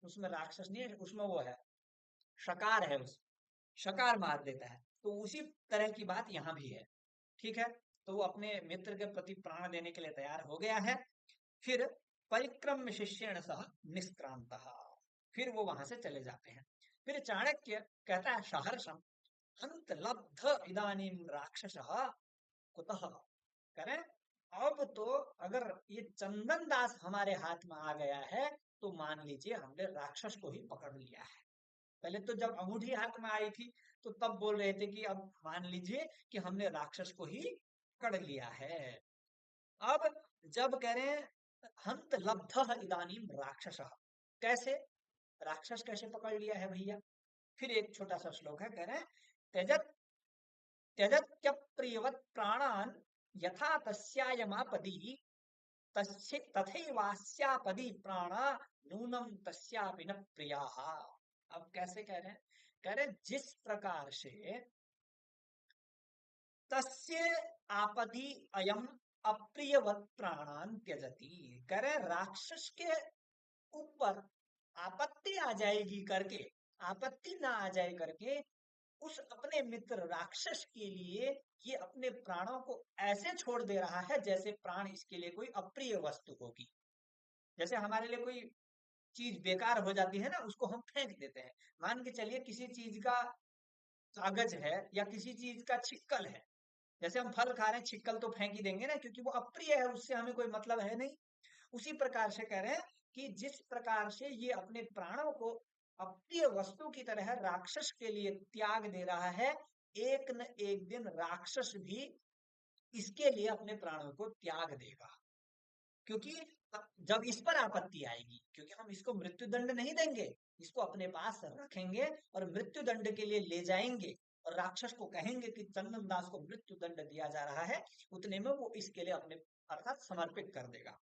उसमें राक्षस नहीं है, उसमें वो है, शकार है, उस शकार मार देता है। तो उसी तरह की बात यहाँ भी है। ठीक है, तो वो अपने मित्र के प्रति प्राण देने के लिए तैयार हो गया है। फिर परिक्रम शिष्येण सह निष्क्रांत, फिर वो वहां से चले जाते हैं। फिर चाणक्य कहता है सहर्षम अंत लब्ध इदानीम राक्षस कुतः, करें अब तो अगर ये चंदन दास हमारे हाथ में आ गया है तो मान लीजिए हमने राक्षस को ही पकड़ लिया है। पहले तो जब अंगूठी हाथ में आई थी तो तब बोल रहे थे कि अब मान लीजिए कि हमने राक्षस को ही पकड़ लिया है। अब जब कह रहे हैं हंत लब्ध इदानीम राक्षस, कैसे राक्षस कैसे पकड़ लिया है भैया? फिर एक छोटा सा श्लोक है, कह रहे हैं त्यजत त्यजत्य प्रियवत प्राणान यथा तस्यायमापदी तथैवास्यापदी प्राणा नूनम तस्यापि न प्रियाः। अब कैसे कह रहे हैं? कह रहे हैं जिस प्रकार से तस्य आपदी अयम अप्रियवत प्राणान त्यजति, कह रहे हैं राक्षस के ऊपर आपत्ति आ जाएगी करके, आपत्ति ना आ जाए करके उस अपने मित्र राक्षस के लिए ये अपने प्राणों को ऐसे छोड़ दे रहा है जैसे प्राण इसके लिए कोई अप्रिय वस्तु होगी। जैसे हमारे लिए कोई चीज बेकार हो जाती है ना, उसको हम फेंक देते हैं। मान के चलिए किसी चीज का कागज है या किसी चीज का छिक्कल है, जैसे हम फल खा रहे हैं, छिक्कल तो फेंक ही देंगे ना, क्योंकि वो अप्रिय है, उससे हमें कोई मतलब है नहीं। उसी प्रकार से कह रहे हैं कि जिस प्रकार से ये अपने प्राणों को अप्रिय वस्तु की तरह राक्षस के लिए त्याग दे रहा है, एक न एक दिन राक्षस भी इसके लिए अपने प्राणों को त्याग देगा। क्योंकि जब इस पर आपत्ति आएगी, क्योंकि हम इसको मृत्यु दंड नहीं देंगे, इसको अपने पास रखेंगे और मृत्यु दंड के लिए ले जाएंगे और राक्षस को कहेंगे कि चंदन दास को मृत्यु दंड दिया जा रहा है, उतने में वो इसके लिए अपने अर्थात समर्पित कर देगा।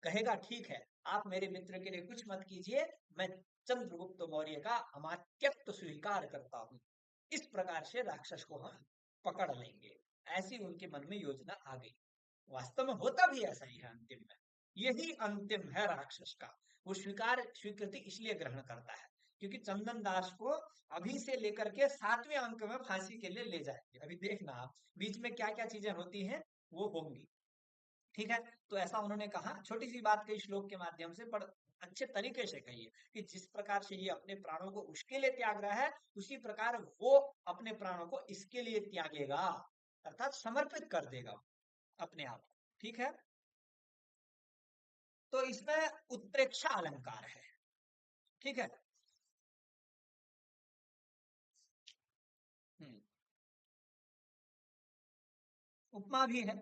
कहेगा ठीक है, आप मेरे मित्र के लिए कुछ मत कीजिए, मैं चंद्रगुप्त मौर्य का अमात्यत्व स्वीकार करता हूं। इस प्रकार से राक्षस को हम पकड़ लेंगे, ऐसी उनके मन में योजना आ गई। वास्तव में होता भी ऐसा ही है अंतिम में, यही अंतिम है राक्षस का। वो स्वीकृति इसलिए ग्रहण करता है क्योंकि चंदन दास को अभी से लेकर के 7वें अंक में फांसी के लिए ले जाएंगे। अभी देखना आप बीच में क्या क्या चीजें होती हैं, वो होंगी। ठीक है, तो ऐसा उन्होंने कहा, छोटी सी बात कही श्लोक के माध्यम से, पर अच्छे तरीके से कही है कि जिस प्रकार से ये अपने प्राणों को उसके लिए त्याग रहा है, उसी प्रकार वो अपने प्राणों को इसके लिए त्यागेगा, अर्थात समर्पित कर देगा अपने आप को। ठीक है, तो इसमें उत्प्रेक्षा अलंकार है। ठीक है। हम्म, उपमा भी है।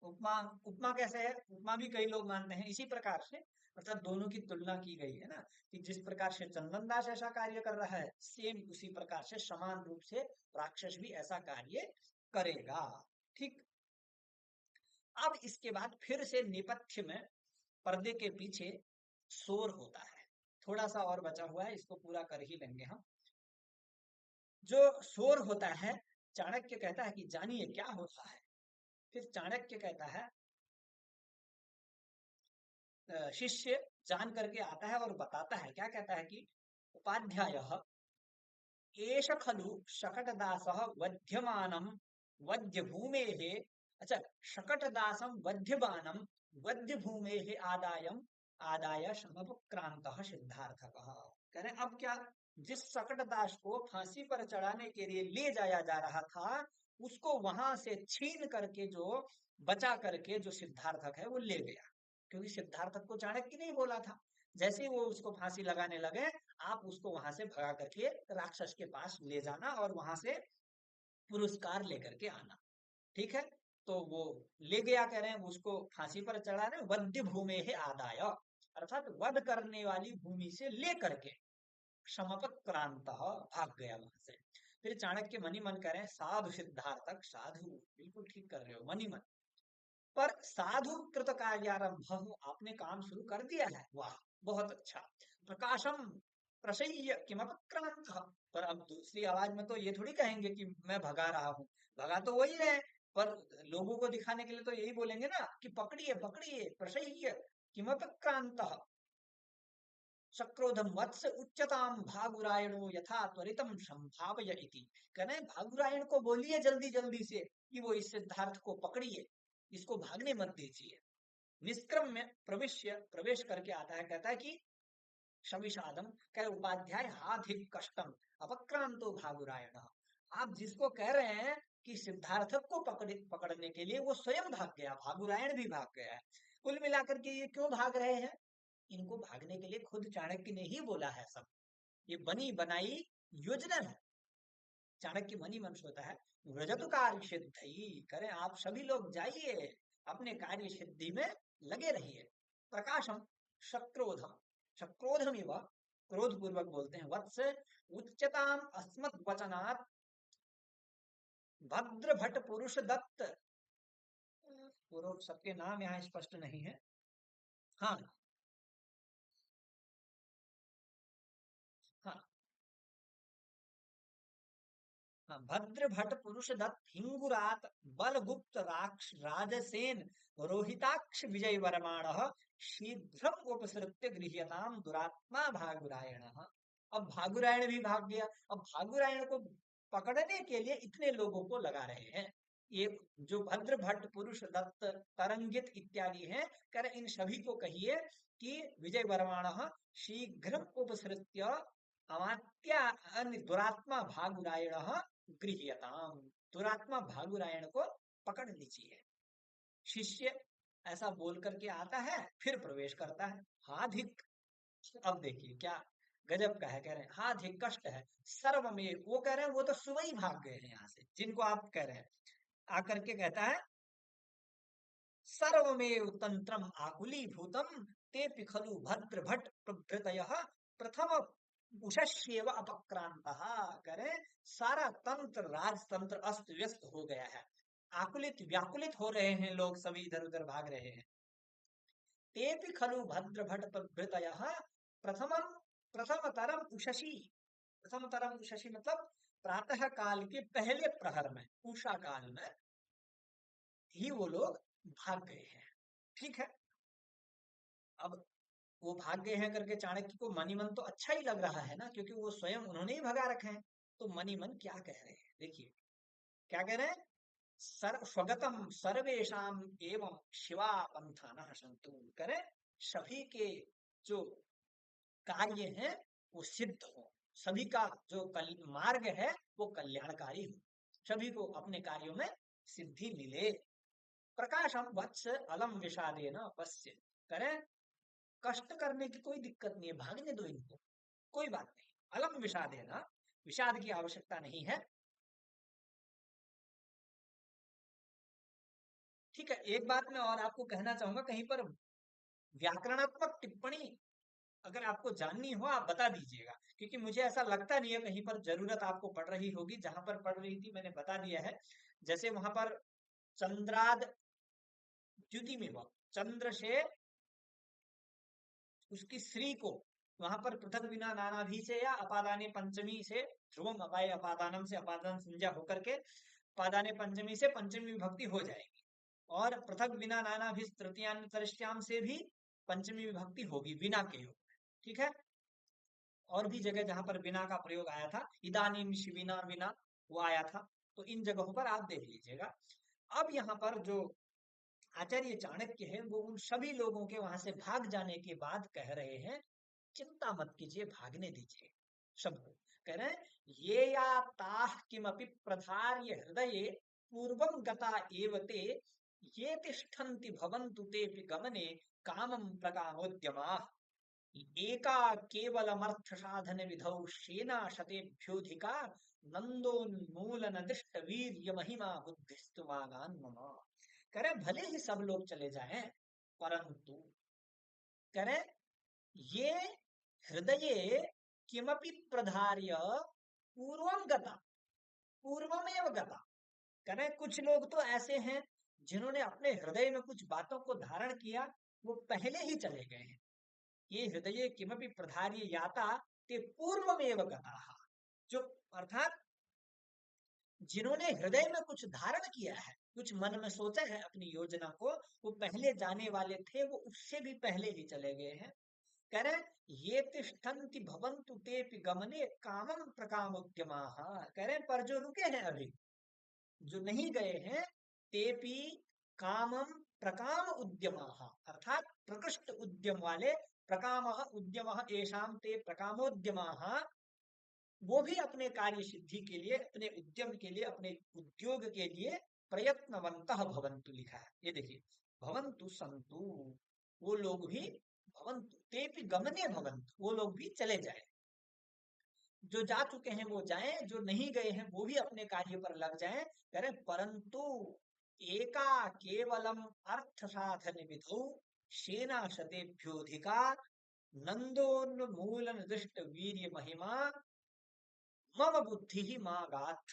उपमा, उपमा कैसे है? उपमा भी कई लोग मानते हैं इसी प्रकार से, मतलब दोनों की तुलना की गई है ना, कि जिस प्रकार से चंदन दास ऐसा कार्य कर रहा है, सेम उसी प्रकार से समान रूप से राक्षस भी ऐसा कार्य करेगा। ठीक। अब इसके बाद फिर से नेपथ्य में पर्दे के पीछे शोर होता है। थोड़ा सा और बचा हुआ है, इसको पूरा कर ही लेंगे हम। जो शोर होता है, चाणक्य कहता है कि जानिए क्या होता है। फिर चाणक्य कहता है, शिष्य जान करके आता है और बताता है, क्या कहता है कि उपाध्याय एष खलु शकटदासः वध्यमानं वध्यभूमेः, अच्छा, शकटदासं वध्यमानं वध्यभूमेः आदायं आदाय समपक्रांतः सिद्धार्थकः। कह रहे हैं अब क्या, जिस शकटदास को फांसी पर चढ़ाने के लिए ले जाया जा रहा था, उसको वहां से छीन करके जो बचा करके जो सिद्धार्थक है वो ले गया। क्योंकि सिद्धार्थक को चाणक्य नहीं बोला था, जैसे ही वो उसको फांसी लगाने लगे, आप उसको वहां से भगा करके राक्षस के पास ले जाना और वहां से पुरस्कार लेकर के आना। ठीक है, तो वो ले गया, कह रहे हैं उसको फांसी पर चढ़ा रहे, वध्य भूमि है आदाय, अर्थात वध करने वाली भूमि से लेकर के समपक्रांत भाग गया वहां से। फिर चाणक्य मनी मन कह रहे हैं साधु सिद्धार्थक, साधु बिल्कुल ठीक कर रहे हो मनी मन, पर साधु कृत कार्यारंभ, आपने काम शुरू कर दिया है, वाह बहुत अच्छा। प्रकाशम प्रसह्य किमपक्रांत, पर अब दूसरी आवाज में तो ये थोड़ी कहेंगे कि मैं भगा रहा हूं, भगा तो वही है, पर लोगों को दिखाने के लिए तो यही बोलेंगे ना कि पकड़िए पकड़िए प्रसह्य किमपक्रांतः सक्रोधम वत्स उच्चताम भागुरायणो यथा त्वरितम संभावय इति। कहना है भागुरायण को बोलिए जल्दी जल्दी से कि वो इस सिद्धार्थ को पकड़िए, इसको भागने मत दीजिए। निष्क्रम्य प्रविश्य प्रवेश करके आता है, कहता है कि शविषादम कह उपाध्याय हाधिक कष्टम अपक्रांतो भागुरायण। आप जिसको कह रहे हैं कि सिद्धार्थ को पकड़ने के लिए वो स्वयं भाग गया, भागुरायण भी भाग गया है। कुल मिलाकर के ये क्यों भाग रहे हैं? इनको भागने के लिए खुद चाणक्य ने ही बोला है सब। ये बनी बनाई योजना है। चाणक्य मनी मन होता है व्रजतु कार्य सिद्धि, करें आप सभी लोग जाइए अपने कार्य सिद्धि में लगे रहिए। प्रकाशम शक्रोधम, शक्रोधम एवं क्रोध पूर्वक बोलते हैं। वत्स उच्चताम अस्मत् वचनात् भद्र भट्ट पुरुष दत्त। पूर्व सबके नाम यहाँ स्पष्ट नहीं है। हाँ हाँ हाँ, भद्र भट्ट पुरुष दत्त हिंगुरात बलगुप्त राक्ष राजसेन रोहिताक्ष विजय वर्माण शीघ्रम उपसृत्य गृह्यताम दुरात्मा भागुरायण। अब भागुरायण भी भाग गया। अब भागुरायण को पकड़ने के लिए इतने लोगों को लगा रहे हैं। ये जो भद्र भट्ट पुरुष दत्त तरंगित इत्यादि हैं, कर इन सभी को कहिए कि विजय वर्माण शीघ्रम उपसृत्य अमात्या दुरात्मा भागुरायण गृह्यताम, दुरात्मा भागुरायण को पकड़ लीजिए। शिष्य ऐसा बोल करके आता है, फिर प्रवेश करता है। हाधिक, अब देखिए क्या गजब का है। कह रहे हैं हाधिक कष्ट है सर्व में, वो कह रहे हैं वो तो सुबह ही भाग गए हैं यहाँ से जिनको आप कह रहे हैं। आकर के कहता है सर्वमेव तंत्रम आकुलीभूतम ते खलु भद्र भट्ट प्रभृतयः प्रथम उषस्येव अपक्रांतः। करे सारा तंत्र राजतंत्र अस्त व्यस्त हो गया है, आकुलित व्याकुलित हो रहे हैं लोग, सभी इधर उधर भाग रहे हैं। ते खलु भद्र भट्ट प्रभृतयः प्रथमम प्रथमतरम उषसी, प्रथमतरम उषसी मतलब प्रातः काल के पहले प्रहर में, उषा काल में ही वो लोग भाग गए हैं। ठीक है, अब वो भाग गए हैं करके चाणक्य को मनी मन तो अच्छा ही लग रहा है ना, क्योंकि वो स्वयं उन्होंने ही भगा रखे हैं। तो मनी मन क्या कह रहे हैं, देखिए क्या कह रहे हैं। स्वगतम सर्वेशम एवं शिवा पंथा न संतु, करें सभी के जो कार्य हैं वो सिद्ध हो, सभी का जो मार्ग है वो कल्याणकारी हो, सभी को अपने कार्यों में सिद्धि मिले। प्रकाशम वत्स अलम विषादे न पश्य, करें कष्ट करने की कोई दिक्कत नहीं है, भागने दो इनको, कोई बात नहीं। अलम विषाद है ना, विषाद की आवश्यकता नहीं है। ठीक है, एक बात मैं और आपको कहना चाहूंगा, कहीं पर व्याकरणात्मक टिप्पणी अगर आपको जाननी हो आप बता दीजिएगा, क्योंकि मुझे ऐसा लगता नहीं है कहीं पर जरूरत आपको पड़ रही होगी। जहां पर पड़ रही थी मैंने बता दिया है। जैसे वहां पर चंद्राद द्युति में चंद्र से उसकी श्री को वहां पर पृथक बिना नानाभि से या अपादाने पंचमी से, ध्रुवम अपाय अपादानम से अपादान संज्ञा होकर के पादाने पंचमी से पंचमी विभक्ति हो जाएगी, और पृथक बिना नानाभि तृतीयान्तरिष्याम से भी पंचमी विभक्ति होगी बिना के हो। ठीक है, और भी जगह जहां पर बिना का प्रयोग आया था, इदानीम शिविना बिना वो आया था, तो इन जगहों पर आप देख लीजिएगा। अब यहाँ पर जो आचार्य चाणक्य है वो उन सभी लोगों के वहां से भाग जाने के बाद कह रहे हैं चिंता मत कीजिए, भागने दीजिए सबको। कह रहे हैं ये या ताह किमपि प्रधार्य हृदये पूर्वं गता एवते ये तिष्ठन्ति भवन्तु तेऽपि गमने कामं प्रकामोद्यमाः एका केवलमर्थ साधन विधौ सेना शतेभ्योधिका नंदोन्मूलन दृष्ट वीर्य महिमा बुद्धिस्तु मागान मम। करे भले ही सब लोग चले जाएं, परंतु करे ये हृदय किमपि प्रधार्य पूर्वम गता, पूर्वमेव गता। करे कुछ लोग तो ऐसे हैं जिन्होंने अपने हृदय में कुछ बातों को धारण किया, वो पहले ही चले गए हैं। ये हृदय किमपि प्रधार्य याता ते पूर्वमेव गताः, जो अर्थात जिन्होंने हृदय में कुछ धारण किया है कुछ मन में सोचा है अपनी योजना को, वो पहले जाने वाले थे, वो उससे भी पहले ही चले गए हैं। कह रहे हैं, ये तिष्ठन्ति भवन्तु तेपि गमने कामं प्रकामोद्यमाः। कह रहे हैं पर जो रुके हैं अभी, जो नहीं गए हैं, तेपि कामम प्रकाम उद्यमाः, अर्थात प्रकृष्ट उद्यम वाले, प्रकामः उद्यमः येषां ते प्रकामोद्यमाः, वो भी अपने कार्य सिद्धि के लिए, अपने उद्यम के लिए, अपने उद्योग के लिए प्रयत्नवन्तः भवन्तु लिखा है। ये देखिए, भवन्तु सन्तु, वो लोग भी, भवन्तु तेपि गमने भवन्तु, वो लोग भी चले जाए। जो जा चुके हैं वो जाएं, जो नहीं गए हैं वो भी अपने कार्य पर लग जाएं। कह रहे परंतु एका केवलम अर्थ साधन विधौ सेना शतेभ्योधिका नंदोन्मूलन दृष्ट वीर्य महिमा मम बुद्धि ही मागात,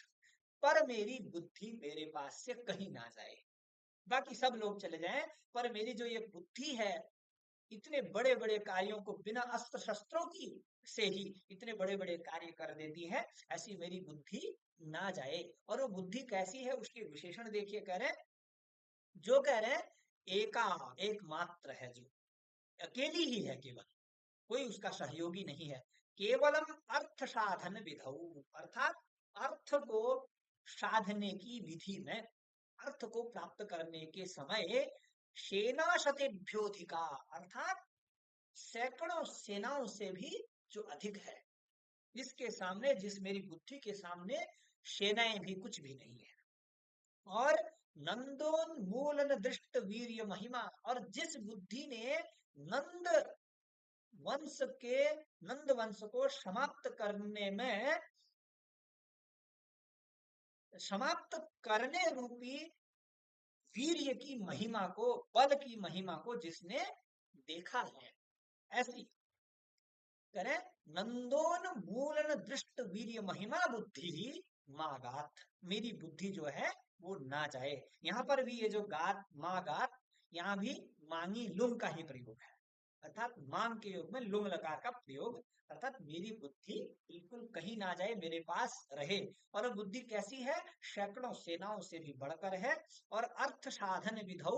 पर मेरी बुद्धि मेरे पास से कहीं ना जाए। बाकी सब लोग चले जाएं, पर मेरी जो ये बुद्धि है, इतने बड़े बड़े कार्यों को बिना अस्त्र शस्त्रों की से ही इतने बड़े बड़े कार्य कर देती है, ऐसी मेरी बुद्धि ना जाए। और वो बुद्धि कैसी है, उसके विशेषण देखिए। कह रहे हैं, जो कह रहे हैं एका, एकमात्र है, जो अकेली ही है, केवल कोई उसका सहयोगी नहीं है। केवलम अर्थ साधन विधौ, अर्थात अर्थ को साधने की विधि में, अर्थ को प्राप्त करने के समय सेना शतेभ्योधिका, अर्थात सैकड़ों सेनाओं से भी जो अधिक है, जिसके सामने, जिस मेरी बुद्धि के सामने सेनाएं भी कुछ भी नहीं है। और नंदोन्मूलन दृष्ट वीर्य महिमा, और जिस बुद्धि ने नंद वंश के, नंद वंश को समाप्त करने में, समाप्त करने रूपी वीर्य की महिमा को, बल की महिमा को जिसने देखा है, ऐसी करें नंदोन्मूलन दृष्ट वीर्य महिमा बुद्धि ही मागात, मेरी बुद्धि जो है वो ना जाए। यहाँ पर भी ये जो गात, मागात, यहाँ भी मांगी लुंग का ही प्रयोग है, अर्थात मांग के योग में लुंग लकार का प्रयोग, अर्थात मेरी बुद्धि बिल्कुल कहीं ना जाए, मेरे पास रहे। और वो बुद्धि कैसी है, सैकड़ों सेनाओं से भी बढ़कर है। और अर्थ साधन विधौ,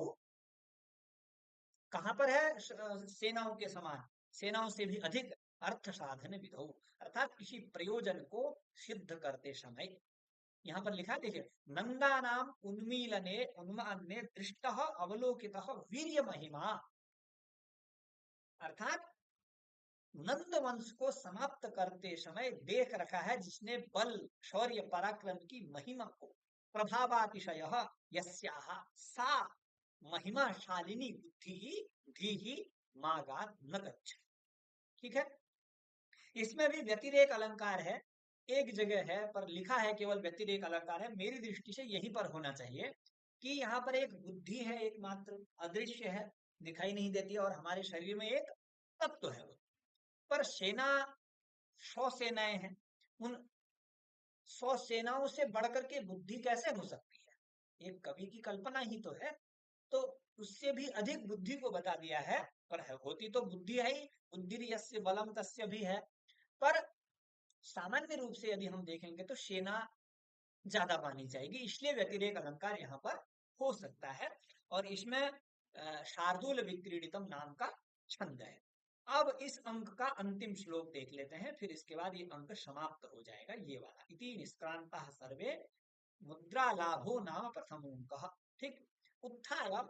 कहां पर है, सेनाओं के समान, सेनाओं से भी अधिक, अर्थ साधन विधौ, अर्थात किसी प्रयोजन को सिद्ध करते समय। यहाँ पर लिखा देखिए, नंदा नाम उन्मीलने उन्माने दृष्ट अवलोकित वीर्य महिमा, अर्थात नंद वंश को समाप्त करते समय देख रखा है जिसने बल, शौर्य, पराक्रम की महिमा को, प्रभावातिशय यस्याह सा महिमाशालिनी बुद्धि ही धी ही मागात न गच्छ। ठीक है, इसमें भी व्यतिरेक अलंकार है, एक जगह है पर लिखा है केवल व्यतिरेक अलंकार है। मेरी दृष्टि से यहीं पर होना चाहिए कि यहाँ पर एक बुद्धि है, एकमात्र अदृश्य है, दिखाई नहीं देती, और हमारे शरीर में एक तत्व है वो, पर सेना 100 सेनाएं हैं, उन 100 सेनाओं से बढ़कर के बुद्धि कैसे हो सकती है, एक कवि की कल्पना ही तो है। तो उससे भी अधिक बुद्धि को बता दिया है, पर है, होती तो बुद्धि है ही, बुद्धि यस्य बलम तस्य भी है, पर सामान्य रूप से यदि हम देखेंगे तो सेना ज्यादा मानी जाएगी, इसलिए व्यतिरेक अलंकार यहाँ पर हो सकता है। और इसमें शार्दूल विक्रीडितम नाम का छंद है। अब इस अंक का अंतिम श्लोक देख लेते हैं, फिर इसके बाद ये अंक समाप्त हो जाएगा, ये वाला। इति निष्क्रांतः सर्वे मुद्रा लाभो नाम प्रथम अंक। ठीक, उत्थाय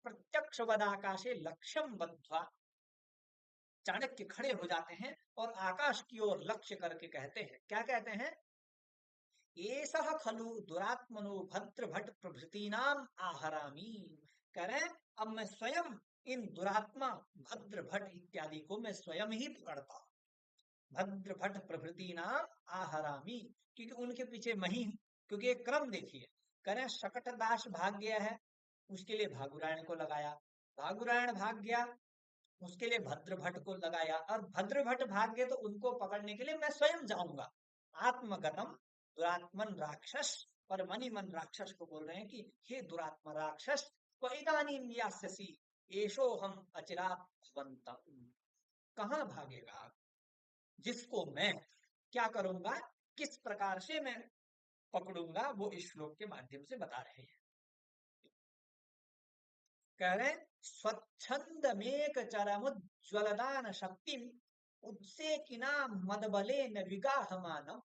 प्रत्यक्ष वदाकाशे लक्ष्यम बद्ध्वा, चाणक्य खड़े हो जाते हैं और आकाश की ओर लक्ष्य करके कहते हैं, क्या कहते हैं, एषः खलु दुरात्मनो भद्र भट्ट प्रभृतीनाम आहरामी। कह रहे हैं, अब मैं स्वयं इन दुरात्मा भद्र भट्ट इत्यादि को मैं स्वयं ही पकड़ता हूं, भद्र भट्ट प्रभृति नाम आहरामी, क्योंकि उनके पीछे मैं ही हूं। क्योंकि एक क्रम देखिए, कह रहे हैं शकट दास भाग गया है, उसके लिए भागुरायण को लगाया, भागुरायण भाग गया, उसके लिए भद्र भट्ट को लगाया, और भद्र भट्ट भाग गए तो उनको पकड़ने के लिए मैं स्वयं जाऊंगा। आत्मगतम दुरात्मन राक्षस, पर मनी मन राक्षस को बोल रहे हैं कि हे दुरात्मा राक्षस, इदानीम यास्यसि एषो हम अचिरात भवन्तम्, कहाँ भागेगा, जिसको मैं क्या करूंगा, किस प्रकार से मैं पकड़ूंगा, वो इस श्लोक के माध्यम से बता रहे हैं। कह रहे स्वच्छंद मेक चरमुज्ज्वलदान शक्ति उत्सेकिना मदबले न विगाहमानम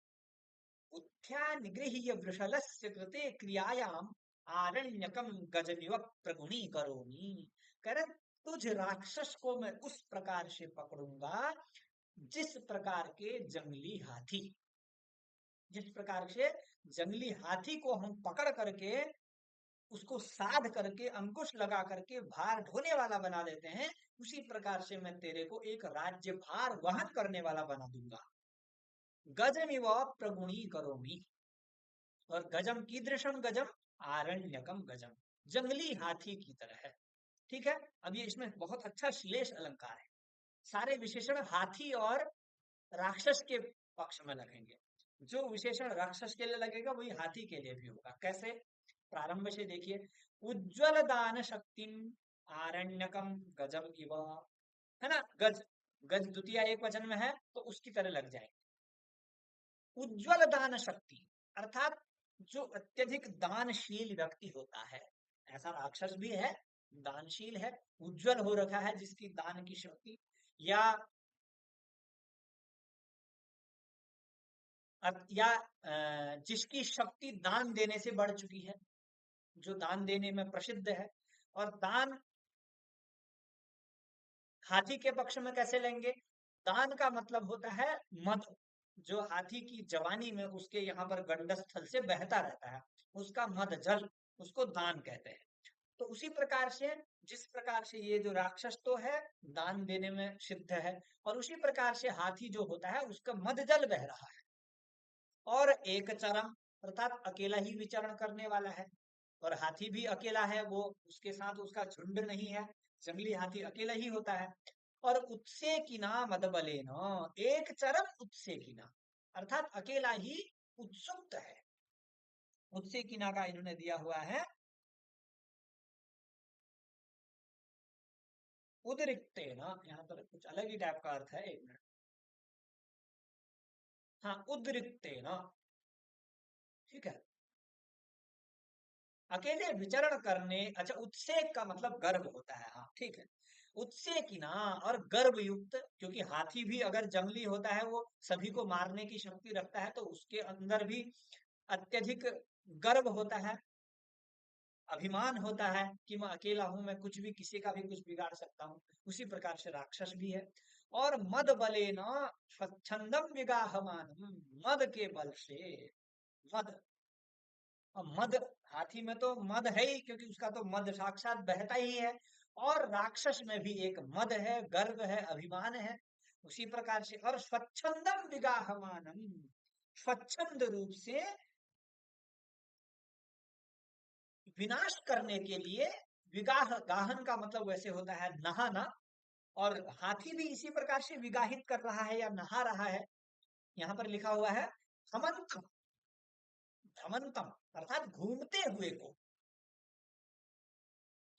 बुद्ध्या निगृह्य वृषलस्य कृते क्रियायाम आरण्यकम गजमिव प्रगुणी करोमि। कह रहे तुझ राक्षस को मैं उस प्रकार से पकड़ूंगा जिस प्रकार के जंगली हाथी, जिस प्रकार से जंगली हाथी को हम पकड़ करके उसको साध करके अंकुश लगा करके भार ढोने वाला बना देते हैं, उसी प्रकार से मैं तेरे को एक राज्य भार वहन करने वाला बना दूंगा। गजमिव प्रगुणी करोमि, और गजम कीदृशम गजम, आरण्यकम गजम, जंगली हाथी की तरह है। ठीक है, अब ये इसमें बहुत अच्छा श्लेष अलंकार है। सारे विशेषण हाथी और राक्षस के पक्ष में लगेंगे। जो विशेषण राक्षस के लिए लगेगा वही हाथी के लिए भी होगा। कैसे? प्रारंभ से देखिए, उज्ज्वल दान शक्तिम आरण्यकम गजम इव, है ना, गज, गज द्वितीय एक वचन में है तो उसकी तरह लग जाएंगे। उज्ज्वल दान शक्ति अर्थात जो अत्यधिक दानशील व्यक्ति होता है, ऐसा राक्षस भी है, दानशील है, उज्जवल हो रखा है जिसकी दान की शक्ति, या जिसकी शक्ति दान देने से बढ़ चुकी है, जो दान देने में प्रसिद्ध है। और दान हाथी के पक्ष में कैसे लेंगे? दान का मतलब होता है मद, जो हाथी की जवानी में उसके यहाँ पर गंडस्थल से बहता रहता है, उसका मद जल, उसको दान कहते हैं। तो उसी प्रकार से, जिस प्रकार से ये जो राक्षस तो है दान देने में सिद्ध है, और उसी प्रकार से हाथी जो होता है उसका मद जल बह रहा है। और एक चरम अर्थात अकेला ही विचरण करने वाला है, और हाथी भी अकेला है, वो उसके साथ उसका झुंड नहीं है, जंगली हाथी अकेला ही होता है। और उत्से किना मदबले न, एक चरम उत्से किना अर्थात अकेला ही उत्सुक्त है। उत्से किना का इन्होंने दिया हुआ है उद्रिक्ते न, यहाँ पर कुछ अलग ही टाइप का अर्थ है, एक मिनट। हाँ, उद्रिक्ते न, ठीक है, अकेले विचरण करने, अच्छा उत्सेक का मतलब गर्व होता है, हाँ ठीक है, उत्सेकिना और गर्व युक्त, क्योंकि हाथी भी अगर जंगली होता है वो सभी को मारने की शक्ति रखता है, तो उसके अंदर भी अत्यधिक गर्व होता है, अभिमान होता है कि मैं अकेला हूं, मैं कुछ भी, किसी का भी कुछ बिगाड़ सकता हूँ। उसी प्रकार से राक्षस भी है। और मद बले न स्वच्छंदम विगाहमान, मद के बल से, मद, और मद, हाथी में तो मद है ही, क्योंकि उसका तो मद साक्षात बहता ही है, और राक्षस में भी एक मद है, गर्व है, अभिमान है। उसी प्रकार से, और स्वच्छंदम विगाहमानम, स्वच्छंद रूप से विनाश करने के लिए, विगाह, गाहन का मतलब वैसे होता है नहाना, और हाथी भी इसी प्रकार से विगाहित कर रहा है या नहा रहा है। यहाँ पर लिखा हुआ है धमंतम, धमंतम अर्थात घूमते हुए को,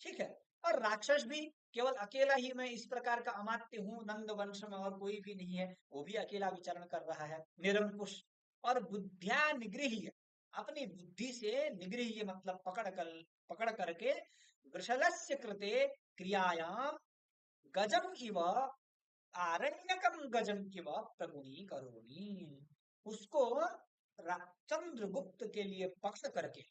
ठीक है। और राक्षस भी केवल अकेला ही मैं इस प्रकार का अमात्य हूँ नंद वंश में और कोई भी नहीं है, वो भी अकेला विचरण कर रहा है, निरंकुश। और बुद्धिया निगृह्य, अपनी बुद्धि से, निगृह्य मतलब पकड़ करके, वृषलस्य कृते क्रियायाम गजम इव आरण्यकम गजम इव प्रगुणी करोमि, उसको चंद्रगुप्त के लिए पकड़ करके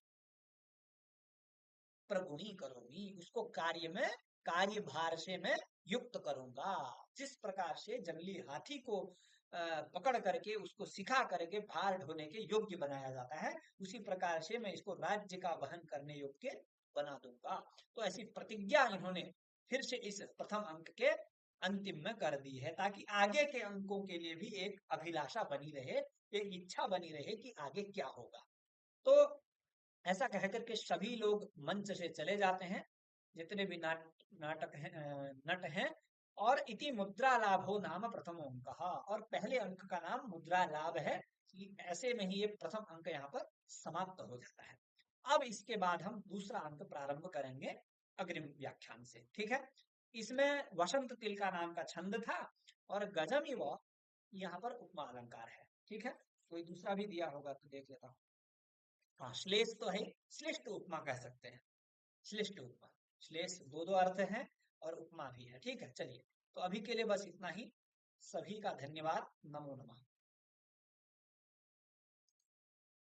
प्रगुणी करूंगी, उसको कार्य में, कार्यभार से मैं युक्त करूंगा। जिस प्रकार से जंगली हाथी को पकड़ करके उसको सिखा करके भार ढोने के योग्य बनाया जाता है, उसी प्रकार से मैं इसको राज्य का वहन करने योग्य बना दूंगा। तो ऐसी प्रतिज्ञा इन्होंने फिर से इस प्रथम अंक के अंतिम में कर दी है, ताकि आगे के अंकों के लिए भी एक अभिलाषा बनी रहे, एक इच्छा बनी रहे कि आगे क्या होगा। तो ऐसा कह करके सभी लोग मंच से चले जाते हैं, जितने भी नाटक हैं, नट हैं। और इति मुद्रा लाभो नाम प्रथम अंक, और पहले अंक का नाम मुद्रा लाभ है। ऐसे में ही ये प्रथम अंक यहाँ पर समाप्त हो जाता है। अब इसके बाद हम दूसरा अंक प्रारंभ करेंगे अग्रिम व्याख्यान से, ठीक है। इसमें वसंत तिलका नाम का छंद था, और गजम इव यहाँ पर उपमा अलंकार है, ठीक है। कोई दूसरा भी दिया होगा तो देख लेता हूँ। हाँ, श्लेष तो है, श्लिष्ट उपमा कह सकते हैं, श्लिष्ट उपमा। श्लेष दो दो अर्थ हैं और उपमा भी है। ठीक है, चलिए, तो अभी के लिए बस इतना ही। सभी का धन्यवाद। नमो नमः।